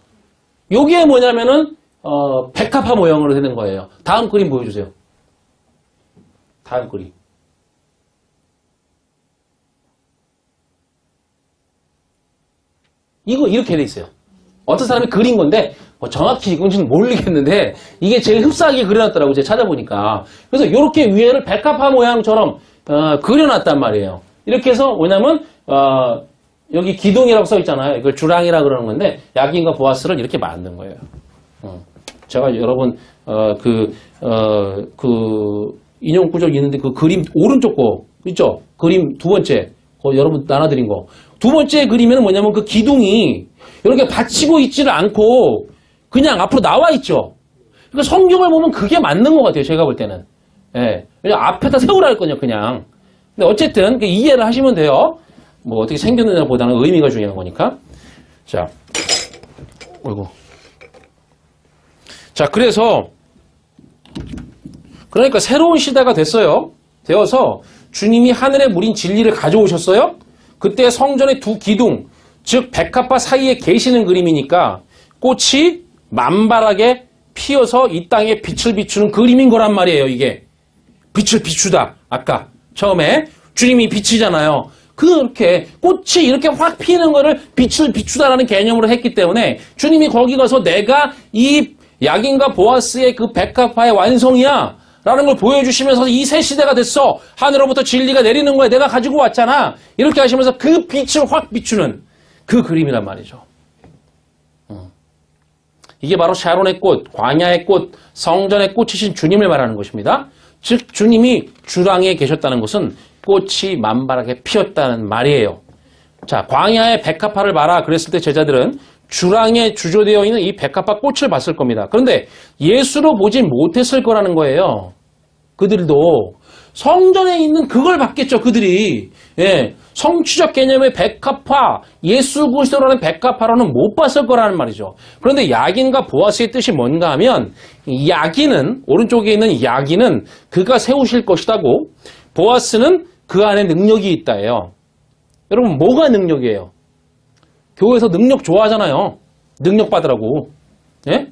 요게 뭐냐면은, 백합화 모형으로 되는 거예요. 다음 그림 보여주세요. 다음 그림. 이거 이렇게 돼 있어요. 어떤 사람이 그린 건데 뭐 정확히 이건지는 모르겠는데 이게 제일 흡사하게 그려놨더라고요. 제가 찾아보니까. 그래서 이렇게 위에를 백합화 모양처럼 그려놨단 말이에요. 이렇게 해서 뭐냐면 여기 기둥이라고 써 있잖아요. 이걸 주랑이라 그러는 건데 야긴과 보아스를 이렇게 만든 거예요. 제가 여러분 인용 구절 있는데 그 그림 오른쪽 거 있죠? 그림 두 번째 여러분 나눠드린 거. 두 번째 그림에는 뭐냐면 그 기둥이 이렇게 받치고 있지를 않고 그냥 앞으로 나와 있죠. 그러니까 성경을 보면 그게 맞는 것 같아요. 제가 볼 때는. 예. 그냥 앞에다 세우라 할 거냐 그냥. 근데 어쨌든 이해를 하시면 돼요. 뭐 어떻게 생겼느냐 보다는 의미가 중요한 거니까. 자, 어이구. 자, 그러니까 새로운 시대가 되어서 주님이 하늘에 물인 진리를 가져오셨어요. 그때 성전의 두 기둥, 즉 백합화 사이에 계시는 그림이니까 꽃이 만발하게 피어서 이 땅에 빛을 비추는 그림인 거란 말이에요. 이게 빛을 비추다. 아까 처음에 주님이 빛이잖아요. 그렇게 꽃이 이렇게 확 피는 거를 빛을 비추다라는 개념으로 했기 때문에 주님이 거기 가서 내가 이 야긴과 보아스의 그 백합화의 완성이야 라는 걸 보여주시면서 이 새 시대가 됐어. 하늘로부터 진리가 내리는 거야. 내가 가지고 왔잖아. 이렇게 하시면서 그 빛을 확 비추는 그 그림이란 말이죠. 이게 바로 샤론의 꽃, 광야의 꽃, 성전의 꽃이신 주님을 말하는 것입니다. 즉 주님이 주랑에 계셨다는 것은 꽃이 만발하게 피었다는 말이에요. 자, 광야의 백합화를 봐라 그랬을 때 제자들은 주랑에 주조되어 있는 이 백합화 꽃을 봤을 겁니다. 그런데 예수로 보진 못했을 거라는 거예요. 그들도 성전에 있는 그걸 봤겠죠. 그들이. 예, 성취적 개념의 백합화, 예수 그리스도라는 백합화로는 못 봤을 거라는 말이죠. 그런데 야긴과 보아스의 뜻이 뭔가 하면 야긴은, 오른쪽에 있는 야긴은 그가 세우실 것이다고, 보아스는 그 안에 능력이 있다예요. 여러분 뭐가 능력이에요? 교회에서 능력 좋아하잖아요. 능력 받으라고. 예?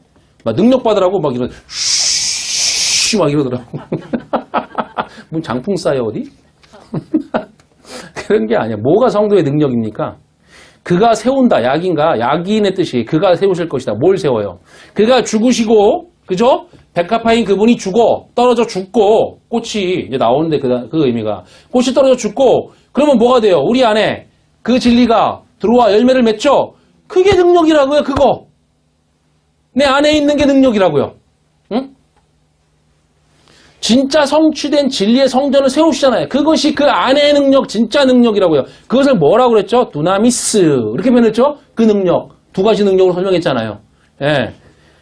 막 능력 받으라고 막 이런 막 이러더라고. 뭐 장풍 싸요 어디? 그런 게 아니야. 뭐가 성도의 능력입니까? 그가 세운다. 야긴의 뜻이 그가 세우실 것이다. 뭘 세워요? 그가 죽으시고, 그죠? 백합화인 그분이 떨어져 죽고, 꽃이 이제 나오는데 그 의미가. 꽃이 떨어져 죽고, 그러면 뭐가 돼요? 우리 안에 그 진리가 들어와 열매를 맺죠? 그게 능력이라고요, 그거. 내 안에 있는 게 능력이라고요. 응? 진짜 성취된 진리의 성전을 세우시잖아요. 그것이 그 안의 능력, 진짜 능력이라고요. 그것을 뭐라고 그랬죠? 두나미스. 이렇게 표현했죠? 그 능력. 두 가지 능력으로 설명했잖아요. 예.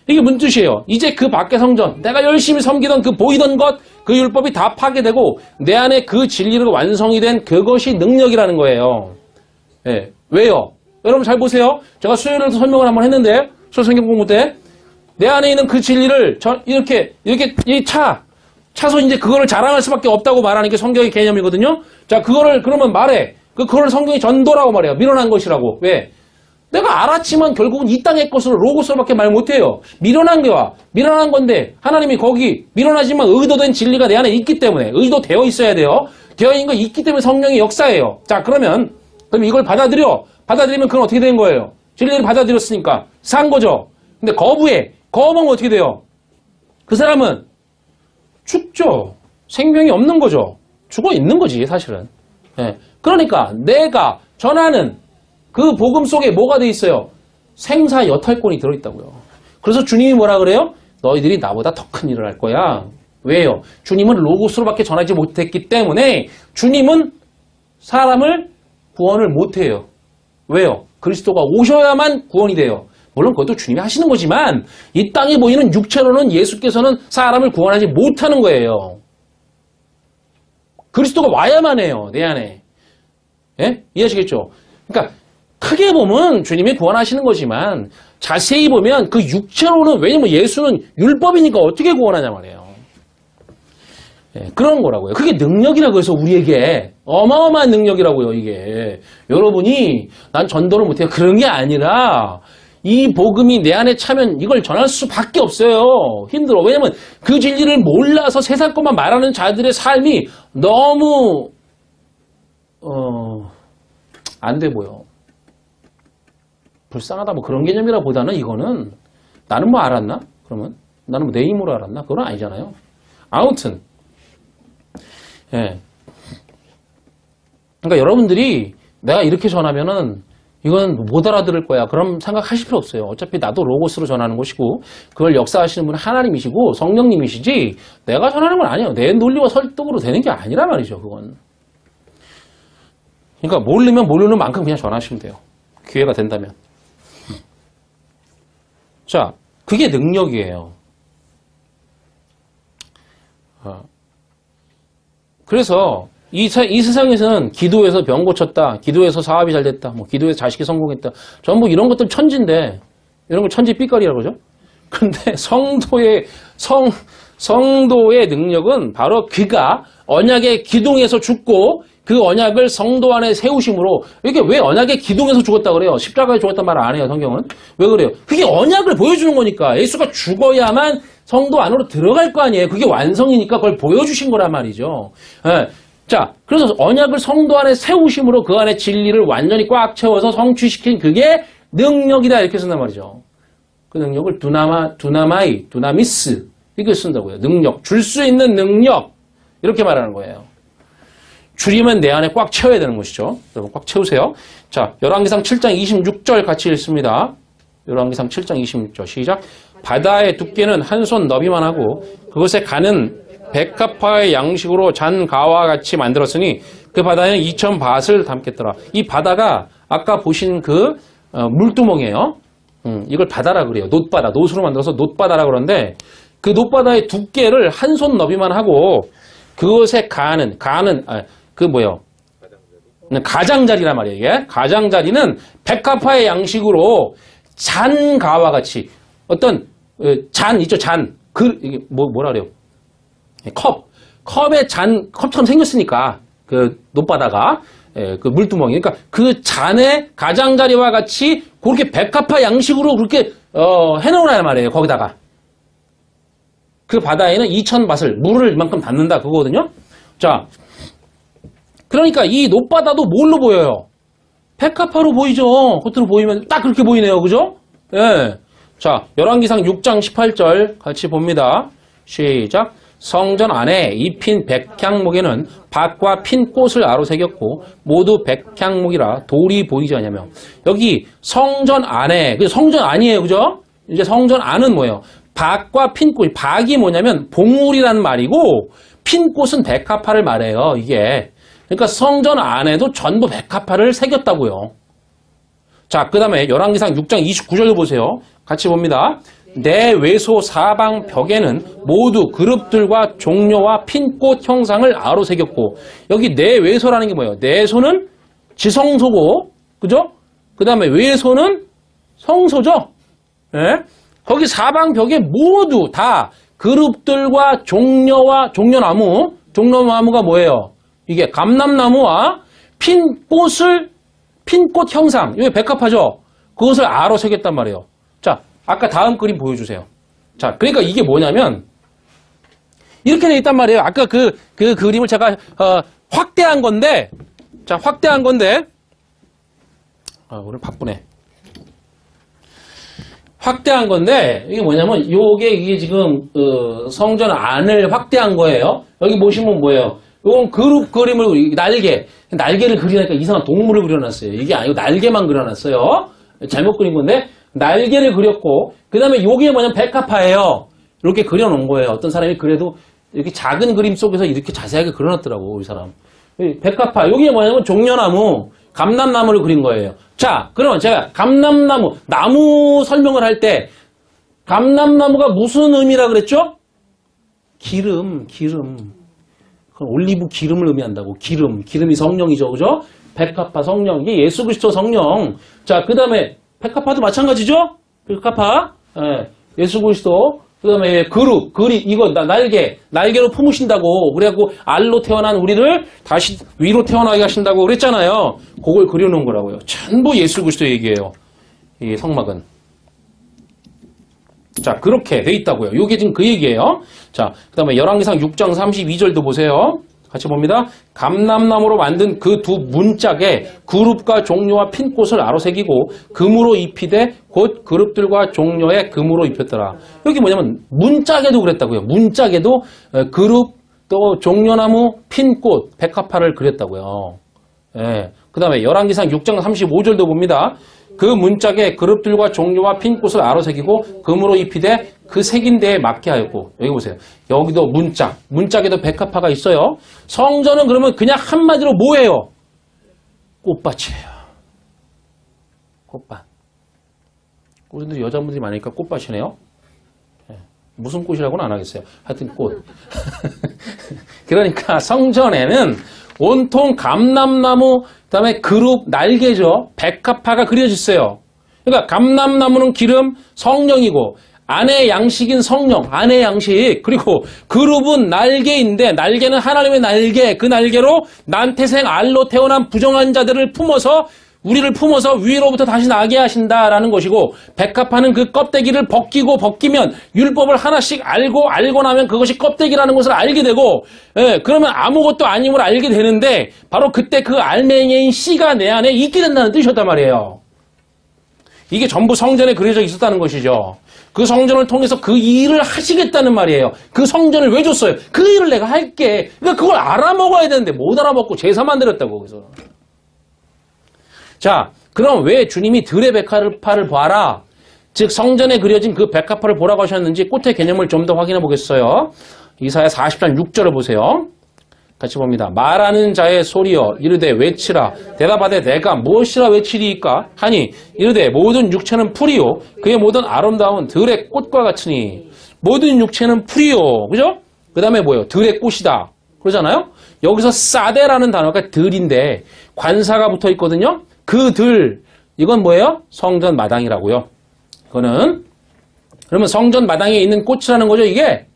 이게 무슨 뜻이에요? 이제 그 밖의 성전, 내가 열심히 섬기던 그 보이던 것, 그 율법이 다 파괴되고 내 안에 그 진리가 완성이 된 그것이 능력이라는 거예요. 예. 왜요? 여러분 잘 보세요. 제가 수요일에도 설명을 한번 했는데, 성경 공부 때, 내 안에 있는 그 진리를 이렇게 차서 이제 그거를 자랑할 수밖에 없다고 말하는 게 성경의 개념이거든요. 자, 그거를 그러면 말해. 그거를 성경이 전도라고 말해요. 밀어난 것이라고. 왜? 내가 알았지만 결국은 이 땅의 것으로 로고스로밖에 말 못해요. 밀어난 건데 하나님이 거기 밀어나지만 의도된 진리가 내 안에 있기 때문에, 의도되어 있어야 돼요. 되어 있는 거 있기 때문에 성령의 역사예요. 자, 그럼 이걸 받아들이면 그건 어떻게 된 거예요? 진리를 받아들였으니까 산 거죠. 근데 거부하면 어떻게 돼요? 그 사람은 죽죠. 생명이 없는 거죠. 죽어 있는 거지 사실은. 예. 그러니까 내가 전하는 그 복음 속에 뭐가 돼 있어요? 생사 여탈권이 들어있다고요. 그래서 주님이 뭐라 그래요? 너희들이 나보다 더 큰 일을 할 거야. 왜요? 주님은 로고스로밖에 전하지 못했기 때문에 주님은 사람을 구원을 못해요. 왜요? 그리스도가 오셔야만 구원이 돼요. 물론 그것도 주님이 하시는 거지만 이 땅에 보이는 육체로는 예수께서는 사람을 구원하지 못하는 거예요. 그리스도가 와야만 해요. 내 안에. 예? 이해하시겠죠? 그러니까 크게 보면 주님이 구원하시는 거지만 자세히 보면 그 육체로는 왜냐면 예수는 율법이니까 어떻게 구원하냐 말이에요. 예, 그런 거라고요. 그게 능력이라고 해서 우리에게 어마어마한 능력이라고요. 이게 여러분이 난 전도를 못해요. 그런 게 아니라 이 복음이 내 안에 차면 이걸 전할 수밖에 없어요. 힘들어. 왜냐면 그 진리를 몰라서 세상 것만 말하는 자들의 삶이 너무 안 돼 보여. 불쌍하다 뭐 그런 개념이라보다는 이거는 나는 뭐 알았나? 그러면 나는 뭐 내 힘으로 알았나? 그건 아니잖아요. 아무튼 예. 그러니까 여러분들이 내가 이렇게 전하면은 이건 못 알아들을 거야. 그럼 생각하실 필요 없어요. 어차피 나도 로고스로 전하는 것이고 그걸 역사하시는 분은 하나님이시고 성령님이시지 내가 전하는 건 아니에요. 내 논리와 설득으로 되는 게 아니란 말이죠. 그건. 그러니까 모르면 모르는 만큼 그냥 전하시면 돼요. 기회가 된다면. 자, 그게 능력이에요. 그래서 이 세상에서는 기도해서 병 고쳤다, 기도해서 사업이 잘 됐다, 뭐 기도해서 자식이 성공했다, 전부 이런 것들 천지인데 이런 걸 천지 삐까리라고 그러죠. 근데 성도의 능력은 바로 그가 언약의 기둥에서 죽고 그 언약을 성도 안에 세우심으로. 이게 왜 언약의 기둥에서 죽었다 그래요? 십자가에 죽었단 말 안 해요, 성경은. 왜 그래요? 그게 언약을 보여주는 거니까. 예수가 죽어야만 성도 안으로 들어갈 거 아니에요. 그게 완성이니까 그걸 보여주신 거란 말이죠. 예. 자, 그래서 언약을 성도 안에 세우심으로 그 안에 진리를 완전히 꽉 채워서 성취시킨 그게 능력이다 이렇게 쓴단 말이죠. 그 능력을 두나미스 이렇게 쓴다고요. 능력, 줄 수 있는 능력 이렇게 말하는 거예요. 줄이면 내 안에 꽉 채워야 되는 것이죠. 여러분 꽉 채우세요. 자, 열왕기상 7장 26절 같이 읽습니다. 열왕기상 7장 26절 시작. 바다의 두께는 한 손 너비만 하고 그것에 가는 백합화의 양식으로 잔 가와 같이 만들었으니 그 바다에는 2000밭을 담겠더라. 이 바다가 아까 보신 그 물두멍이에요. 이걸 바다라 그래요. 놋바다, 놋으로 만들어서 놋바다라 그러는데 그 놋바다의 두께를 한 손 너비만 하고 그것에 가는 가장자리란 말이에요. 이게 가장자리는 백합화의 양식으로 잔가와 같이 어떤 잔 있죠. 잔 이게 뭐라 그래요? 컵의 컵처럼 생겼으니까 그 놋바다가 그 물두멍이 그러니까 그 잔의 가장자리와 같이 그렇게 백합화 양식으로 그렇게 해놓으란 말이에요. 거기다가 그 바다에는 2000밭을 물을 이만큼 담는다 그거거든요. 자, 그러니까 이 놋바다도 뭘로 보여요? 백합화로 보이죠. 겉으로 보이면 딱 그렇게 보이네요. 그죠? 예. 자, 열왕기상 6장 18절 같이 봅니다. 시작. 성전 안에 입힌 백향목에는 밭과 핀 꽃을 아로새겼고 모두 백향목이라 돌이 보이지 않냐며. 여기 성전 안에, 성전 아니에요. 그죠? 이제 성전 안은 뭐예요? 밭과 핀 꽃. 밭이 뭐냐면 봉우리라는 말이고 핀 꽃은 백합화를 말해요. 이게. 그러니까 성전 안에도 전부 백합화를 새겼다고요. 자, 그 다음에 열왕기상 6장 29절로 보세요. 같이 봅니다. 내 외소 사방 벽에는 모두 그룹들과 종려와 핀꽃 형상을 아로새겼고 여기 내 외소라는 게 뭐예요? 내소는 지성소고 그죠? 그 다음에 외소는 성소죠. 예? 거기 사방 벽에 모두 다 그룹들과 종려나무가 뭐예요? 이게 감람나무와 핀꽃 형상, 이게 백합화죠? 그것을 아로새겼단 말이에요. 자, 아까 다음 그림 보여주세요. 자, 그러니까 이게 뭐냐면, 이렇게 돼 있단 말이에요. 아까 그 그림을 제가, 확대한 건데, 오늘 바쁘네. 확대한 건데, 이게 뭐냐면, 이게 지금, 성전 안을 확대한 거예요. 여기 보시면 뭐예요? 이건 그룹 그림을, 날개를 그리니까 이상한 동물을 그려놨어요. 이게 아니고 날개만 그려놨어요. 잘못 그린 건데, 날개를 그렸고, 그 다음에 요게 뭐냐면 백합화예요. 이렇게 그려놓은 거예요. 어떤 사람이 그래도 이렇게 작은 그림 속에서 이렇게 자세하게 그려놨더라고, 이 사람. 백합화, 요게 뭐냐면 종려나무, 감람나무를 그린 거예요. 자, 그러면 제가 나무 설명을 할 때, 감람나무가 무슨 의미라 그랬죠? 기름. 그건 올리브 기름을 의미한다고. 기름이 성령이죠, 그죠? 백합화 성령. 이게 예수 그리스도 성령. 자, 그 다음에 백합화도 마찬가지죠? 백합화. 예, 예수 그리스도. 그 다음에 그룹, 이거 날개로 품으신다고. 그래갖고 알로 태어난 우리를 다시 위로 태어나게 하신다고 그랬잖아요. 그걸 그려놓은 거라고요. 전부 예수 그리스도 얘기예요. 이 성막은. 자, 그렇게 돼 있다고요. 이게 지금 그 얘기예요. 자, 그 다음에 열왕기상 6장 32절도 보세요. 같이 봅니다. 감람나무로 만든 그 두 문짝에 그룹과 종려와 핀꽃을 아로새기고 금으로 입히되 곧 그룹들과 종려에 금으로 입혔더라. 여기 뭐냐면 문짝에도 그랬다고요. 문짝에도 그룹 또 종려나무 핀꽃 백합화를 그렸다고요. 예. 그 다음에 열왕기상 6장 35절도 봅니다. 그 문짝에 그룹들과 종려와 핀꽃을 아로새기고 금으로 입히되 그 새긴 데에 맞게 하였고. 여기 보세요. 여기도 문짝에도 백합화가 있어요. 성전은 그러면 그냥 한마디로 뭐예요? 꽃밭이에요. 꽃밭. 우리들 여자분들이 많으니까 꽃밭이네요. 네. 무슨 꽃이라고는 안 하겠어요. 하여튼 꽃. 그러니까 성전에는 온통 감람나무, 그 다음에 그룹, 날개죠. 백합화가 그려졌어요. 그러니까 감람나무는 기름, 성령이고 안의 양식인 성령, 안의 양식. 그리고 그룹은 날개인데 날개는 하나님의 날개. 그 날개로 난태생 알로 태어난 부정한 자들을 품어서 우리를 품어서 위로부터 다시 나게 하신다라는 것이고 백합화는 그 껍데기를 벗기면 율법을 하나씩 알고 나면 그것이 껍데기라는 것을 알게 되고 그러면 아무것도 아님을 알게 되는데 바로 그때 그 알맹이인 씨가 내 안에 있게 된다는 뜻이었단 말이에요. 이게 전부 성전에 그려져 있었다는 것이죠. 그 성전을 통해서 그 일을 하시겠다는 말이에요. 그 성전을 왜 줬어요? 그 일을 내가 할게. 그러니까 그걸 알아먹어야 되는데 못 알아먹고 제사 만들었다고. 그래서. 자, 그럼 왜 주님이 들의 백합화를 봐라. 즉 성전에 그려진 그 백합화를 보라고 하셨는지 꽃의 개념을 좀 더 확인해 보겠어요. 이사야 40장 6절을 보세요. 같이 봅니다. 말하는 자의 소리여 이르되 외치라. 대답하되 내가 무엇이라 외치리이까 하니 이르되 모든 육체는 풀이요 그의 모든 아름다운 들의 꽃과 같으니. 모든 육체는 풀이요. 그죠? 그 다음에 뭐예요? 들의 꽃이다. 그러잖아요? 여기서 사데라는 단어가 들인데 관사가 붙어 있거든요. 그 들, 이건 뭐예요? 성전 마당이라고요. 그거는 그러면 성전 마당에 있는 꽃이라는 거죠, 이게.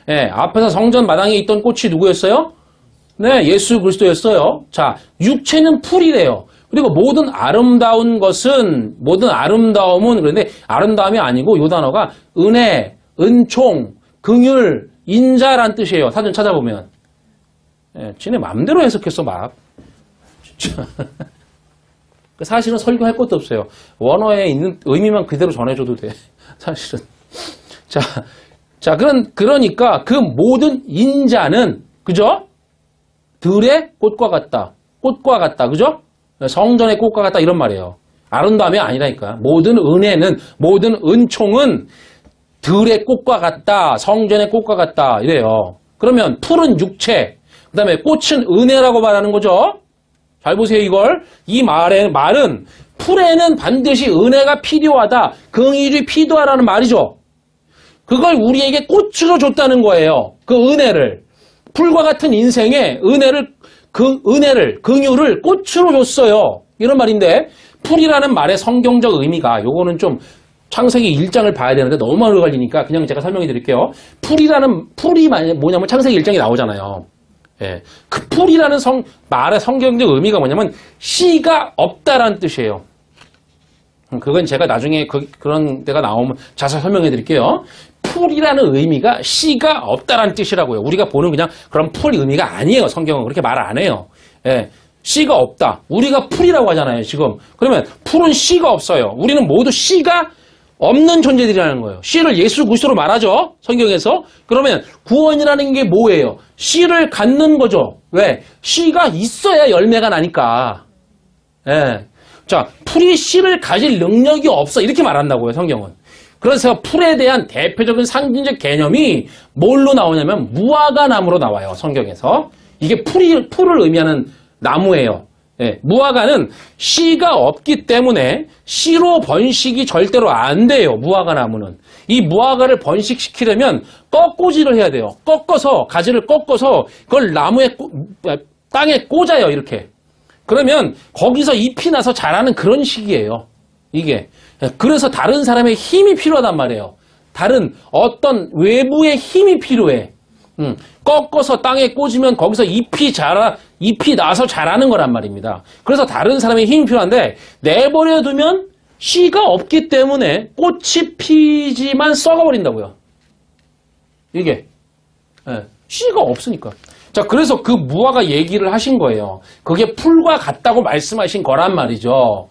예, 앞에서 성전 마당에 있던 꽃이 누구였어요? 네, 예수 그리스도였어요. 자, 육체는 풀이래요. 그리고 모든 아름다움은 그런데 아름다움이 아니고 이 단어가 은혜, 은총, 긍휼, 인자란 뜻이에요. 사전 찾아보면. 예, 지네 마음대로 해석했어, 막. 진짜. 사실은 설교할 것도 없어요. 원어에 있는 의미만 그대로 전해줘도 돼. 사실은. 자, 그러니까 그 모든 인자는, 그죠? 들의 꽃과 같다. 그죠? 성전의 꽃과 같다. 이런 말이에요. 아름다움이 아니라니까. 모든 은혜는, 모든 은총은 들의 꽃과 같다. 성전의 꽃과 같다. 이래요. 그러면 풀은 육체, 그 다음에 꽃은 은혜라고 말하는 거죠. 잘 보세요, 이걸. 이 말은 풀에는 반드시 은혜가 필요하다. 긍휼이 필요하다는 말이죠. 그걸 우리에게 꽃으로 줬다는 거예요. 그 은혜를. 풀과 같은 인생에 긍휼을 꽃으로 줬어요. 이런 말인데, 풀이라는 말의 성경적 의미가, 요거는 좀 창세기 1장을 봐야 되는데 너무 많이 걸리니까 그냥 제가 설명해 드릴게요. 풀이 뭐냐면 창세기 1장이 나오잖아요. 예, 그 풀이라는 말의 성경적 의미가 뭐냐면 씨가 없다라는 뜻이에요. 그건 제가 나중에 그런 데가 나오면 자세히 설명해 드릴게요. 풀이라는 의미가 씨가 없다라는 뜻이라고요. 우리가 보는 그냥 그런 풀 의미가 아니에요. 성경은 그렇게 말을 안 해요. 예, 씨가 없다. 우리가 풀이라고 하잖아요, 지금. 그러면 풀은 씨가 없어요. 우리는 모두 씨가 없는 존재들이라는 거예요. 씨를 예수 그리스도로 말하죠. 성경에서. 그러면 구원이라는 게 뭐예요? 씨를 갖는 거죠. 왜? 씨가 있어야 열매가 나니까. 예. 자, 풀이 씨를 가질 능력이 없어. 이렇게 말한다고요, 성경은. 그래서 풀에 대한 대표적인 상징적 개념이 뭘로 나오냐면 무화과나무로 나와요, 성경에서. 이게 풀을 의미하는 나무예요. 예, 무화과는 씨가 없기 때문에 씨로 번식이 절대로 안 돼요. 무화과 나무는. 이 무화과를 번식시키려면 꺾고지를 해야 돼요. 가지를 꺾어서 그걸 땅에 꽂아요. 이렇게. 그러면 거기서 잎이 나서 자라는 그런 시기예요. 이게. 그래서 다른 사람의 힘이 필요하단 말이에요. 다른 어떤 외부의 힘이 필요해. 꺾어서 땅에 꽂으면 거기서 잎이 나서 자라는 거란 말입니다. 그래서 다른 사람의 힘이 필요한데 내버려 두면 씨가 없기 때문에 꽃이 피지만 썩어버린다고요. 이게. 씨가 없으니까. 자, 그래서 그 무화과 얘기를 하신 거예요. 그게 풀과 같다고 말씀하신 거란 말이죠.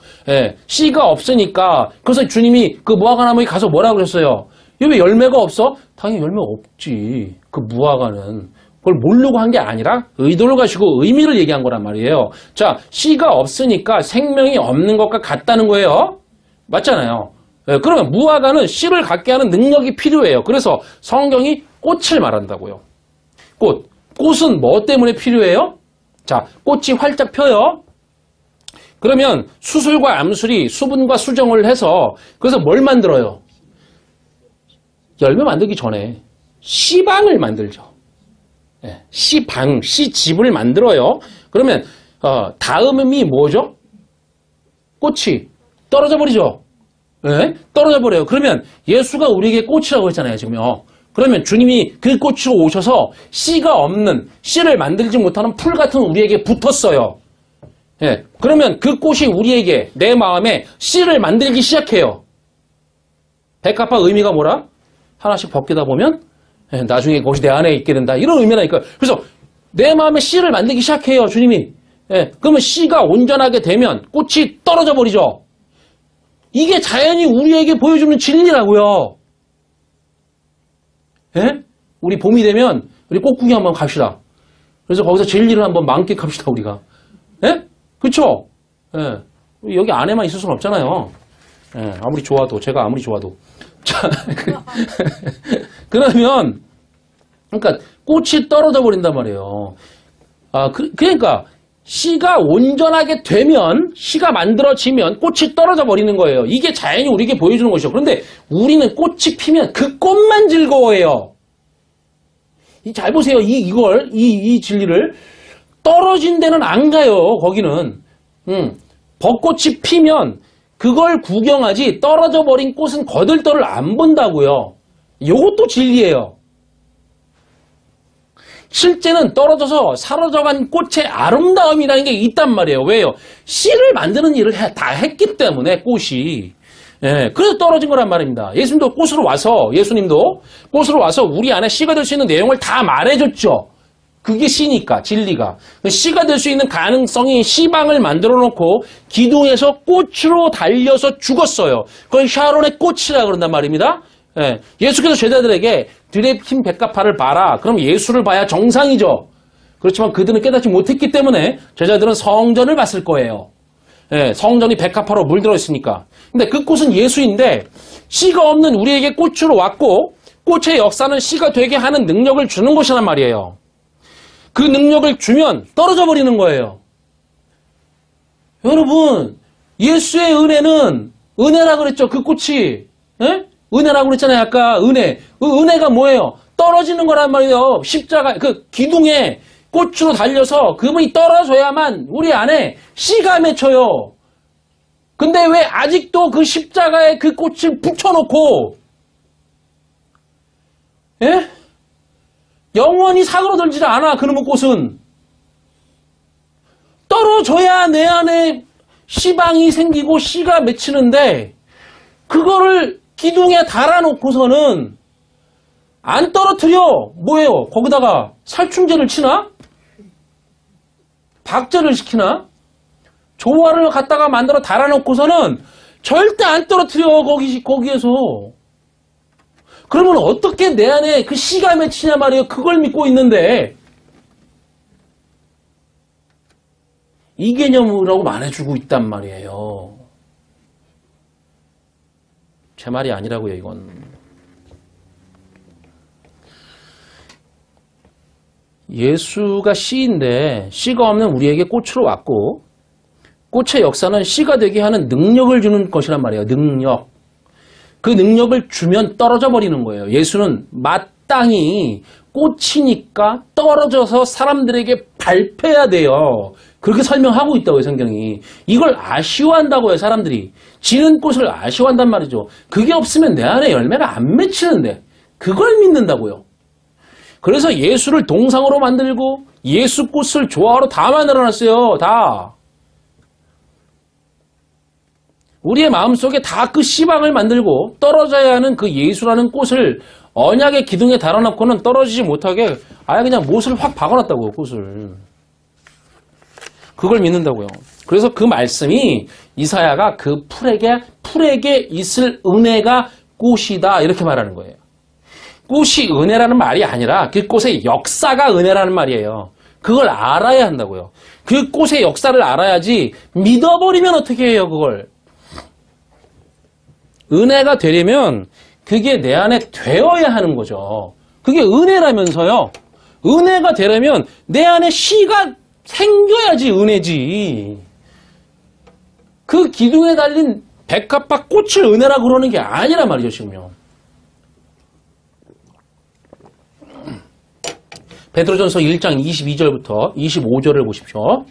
씨가 없으니까. 그래서 주님이 그 무화과 나무에 가서 뭐라고 그랬어요? 왜 열매가 없어? 당연히 열매가 없지. 그 무화과는. 그걸 모르고 한 게 아니라 의도를 가지고 의미를 얘기한 거란 말이에요. 자, 씨가 없으니까 생명이 없는 것과 같다는 거예요. 맞잖아요. 그러면 무화과는 씨를 갖게 하는 능력이 필요해요. 그래서 성경이 꽃을 말한다고요. 꽃은 뭐 때문에 필요해요? 자, 꽃이 활짝 펴요. 그러면 수술과 암술이 수분과 수정을 해서 그래서 뭘 만들어요? 열매 만들기 전에 씨방을 만들죠. 씨집을 만들어요. 그러면 다음이 뭐죠? 꽃이 떨어져 버리죠. 떨어져 버려요. 그러면 예수가 우리에게 꽃이라고 했잖아요, 지금요. 그러면 주님이 그 꽃으로 오셔서 씨가 없는, 씨를 만들지 못하는 풀 같은 우리에게 붙었어요. 그러면 그 꽃이 우리에게, 내 마음에 씨를 만들기 시작해요. 백합화 의미가 뭐라? 하나씩 벗기다 보면 나중에 그것이 내 안에 있게 된다. 이런 의미라니까요. 그래서 내 마음에 씨를 만들기 시작해요, 주님이. 그러면 씨가 온전하게 되면 꽃이 떨어져 버리죠. 이게 자연이 우리에게 보여주는 진리라고요. 우리 봄이 되면 우리 꽃 구경 한번 갑시다. 그래서 거기서 진리를 한번 만끽합시다, 우리가. 그쵸? 여기 안에만 있을 수는 없잖아요. 아무리 좋아도, 제가 아무리 좋아도. 자, 그러면, 그러니까 꽃이 떨어져 버린단 말이에요. 그러니까 씨가 온전하게 되면, 씨가 만들어지면 꽃이 떨어져 버리는 거예요. 이게 자연이 우리에게 보여주는 것이죠. 그런데 우리는 꽃이 피면 그 꽃만 즐거워해요. 잘 보세요. 이 진리를. 떨어진 데는 안 가요, 거기는. 벚꽃이 피면 그걸 구경하지 떨어져 버린 꽃은 거들떠를 안 본다고요. 이것도 진리예요. 실제는 떨어져서 사라져간 꽃의 아름다움이라는 게 있단 말이에요. 왜요? 씨를 만드는 일을 다 했기 때문에 꽃이. 그래서 떨어진 거란 말입니다. 예수님도 꽃으로 와서 우리 안에 씨가 될 수 있는 내용을 다 말해줬죠. 그게 씨니까, 진리가. 씨가 될 수 있는 가능성이 씨방을 만들어 놓고 기둥에서 꽃으로 달려서 죽었어요. 그걸 샤론의 꽃이라 그런단 말입니다. 예수께서 제자들에게 드레핀 백합화를 봐라. 그럼 예수를 봐야 정상이죠. 그렇지만 그들은 깨닫지 못했기 때문에 제자들은 성전을 봤을 거예요. 성전이 백합화로 물들어 있으니까. 근데 그 꽃은 예수인데 씨가 없는 우리에게 꽃으로 왔고 꽃의 역사는 씨가 되게 하는 능력을 주는 것이란 말이에요. 그 능력을 주면 떨어져 버리는 거예요. 여러분, 예수의 은혜는 은혜라고 그랬죠. 그 꽃이. 은혜라고 그랬잖아요. 아까 은혜. 그 은혜가 뭐예요? 떨어지는 거란 말이에요. 십자가, 그 기둥에 꽃으로 달려서 그분이 떨어져야만 우리 안에 씨가 맺혀요. 근데 왜 아직도 그 십자가에 그 꽃을 붙여놓고, 영원히 사그러들지 않아, 그놈의 꽃은. 떨어져야 내 안에 씨방이 생기고 씨가 맺히는데, 그거를 기둥에 달아놓고서는 안 떨어뜨려. 뭐예요? 거기다가 살충제를 치나? 박제를 시키나? 조화를 갖다가 만들어 달아놓고서는 절대 안 떨어뜨려, 거기에서. 그러면 어떻게 내 안에 그 씨가 맺히냐 말이에요. 그걸 믿고 있는데. 이 개념이라고 말해주고 있단 말이에요. 제 말이 아니라고요, 이건. 예수가 씨인데 씨가 없는 우리에게 꽃으로 왔고 꽃의 역사는 씨가 되게 하는 능력을 주는 것이란 말이에요. 능력. 그 능력을 주면 떨어져 버리는 거예요. 예수는 마땅히 꽃이니까 떨어져서 사람들에게 밟혀야 돼요. 그렇게 설명하고 있다고요, 성경이. 이걸 아쉬워한다고요, 사람들이. 지는 꽃을 아쉬워한단 말이죠. 그게 없으면 내 안에 열매가 안 맺히는데 그걸 믿는다고요. 그래서 예수를 동상으로 만들고 예수 꽃을 조화로 다 만들어놨어요. 다. 우리의 마음속에 다 그 씨방을 만들고 떨어져야 하는 그 예수라는 꽃을 언약의 기둥에 달아놓고는 떨어지지 못하게 아예 그냥 못을 확 박아놨다고요. 꽃을. 그걸 믿는다고요. 그래서 그 말씀이 이사야가 그 풀에게 있을 은혜가 꽃이다 이렇게 말하는 거예요. 꽃이 은혜라는 말이 아니라 그 꽃의 역사가 은혜라는 말이에요. 그걸 알아야 한다고요. 그 꽃의 역사를 알아야지 믿어버리면 어떻게 해요, 그걸. 은혜가 되려면 그게 내 안에 되어야 하는 거죠. 그게 은혜라면서요. 은혜가 되려면 내 안에 씨가 생겨야지 은혜지. 그 기둥에 달린 백합화 꽃을 은혜라고 그러는 게 아니란 말이죠, 지금요. 베드로전서 1장 22절부터 25절을 보십시오.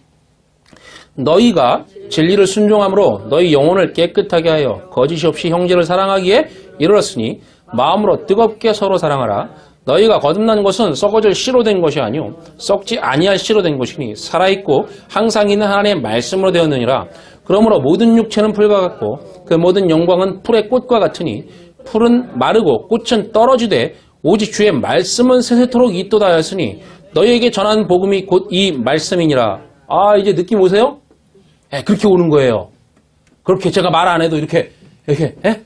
너희가 진리를 순종함으로 너희 영혼을 깨끗하게 하여 거짓이 없이 형제를 사랑하기에 이르렀으니 마음으로 뜨겁게 서로 사랑하라. 너희가 거듭난 것은 썩어질 씨로 된 것이 아니요 썩지 아니할 씨로 된 것이니 살아있고 항상 있는 하나님의 말씀으로 되었느니라. 그러므로 모든 육체는 풀과 같고 그 모든 영광은 풀의 꽃과 같으니 풀은 마르고 꽃은 떨어지되 오직 주의 말씀은 세세토록 있도다 하였으니 너희에게 전한 복음이 곧 이 말씀이니라. 아, 이제 느낌 오세요? 예, 그렇게 오는 거예요. 그렇게 제가 말 안 해도 이렇게 예?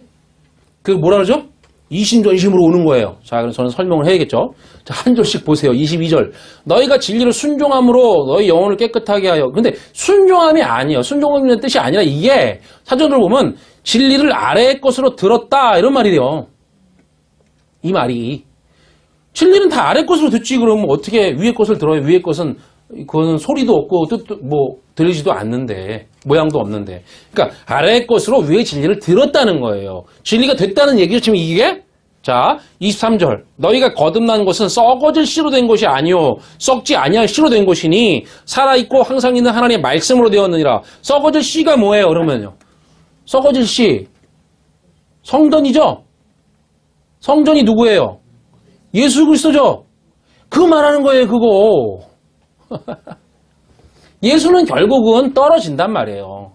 그 뭐라 그러죠? 이심전심으로 오는 거예요. 자, 그럼 저는 설명을 해야겠죠. 자, 한 절씩 보세요. 22절. 너희가 진리를 순종함으로 너희 영혼을 깨끗하게 하여. 근데 순종함이 아니에요. 순종함이라는 뜻이 아니라 이게 사전을 보면 진리를 아래의 것으로 들었다 이런 말이에요. 이 말이. 진리는 다 아래 것으로 듣지 그러면 어떻게 위에 것을 들어요? 위에 것은 그거는 소리도 없고 뜻도 뭐 들리지도 않는데 모양도 없는데. 그러니까 아래 것으로 위의 진리를 들었다는 거예요. 진리가 됐다는 얘기죠. 지금 이게. 자, 23절. 너희가 거듭난 것은 썩어질 씨로 된 것이 아니요 썩지 아니할 씨로 된 것이니 살아있고 항상 있는 하나님의 말씀으로 되었느니라. 썩어질 씨가 뭐예요? 그러면요. 썩어질 씨. 성전이죠. 성전이 누구예요? 예수 그리스도죠. 그 말하는 거예요, 그거. 예수는 결국은 떨어진단 말이에요.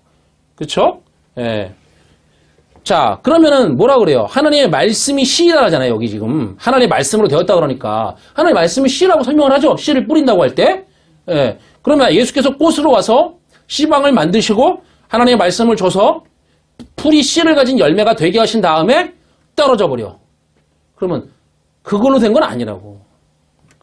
그렇죠? 예. 자, 그러면은 뭐라 그래요? 하나님의 말씀이 씨라 하잖아요, 여기 지금. 하나님의 말씀으로 되었다 그러니까. 하나님의 말씀이 씨라고 설명을 하죠. 씨를 뿌린다고 할 때. 예. 그러면 예수께서 꽃으로 와서 씨방을 만드시고 하나님의 말씀을 줘서 풀이 씨를 가진 열매가 되게 하신 다음에 떨어져 버려. 그러면 그걸로 된 건 아니라고.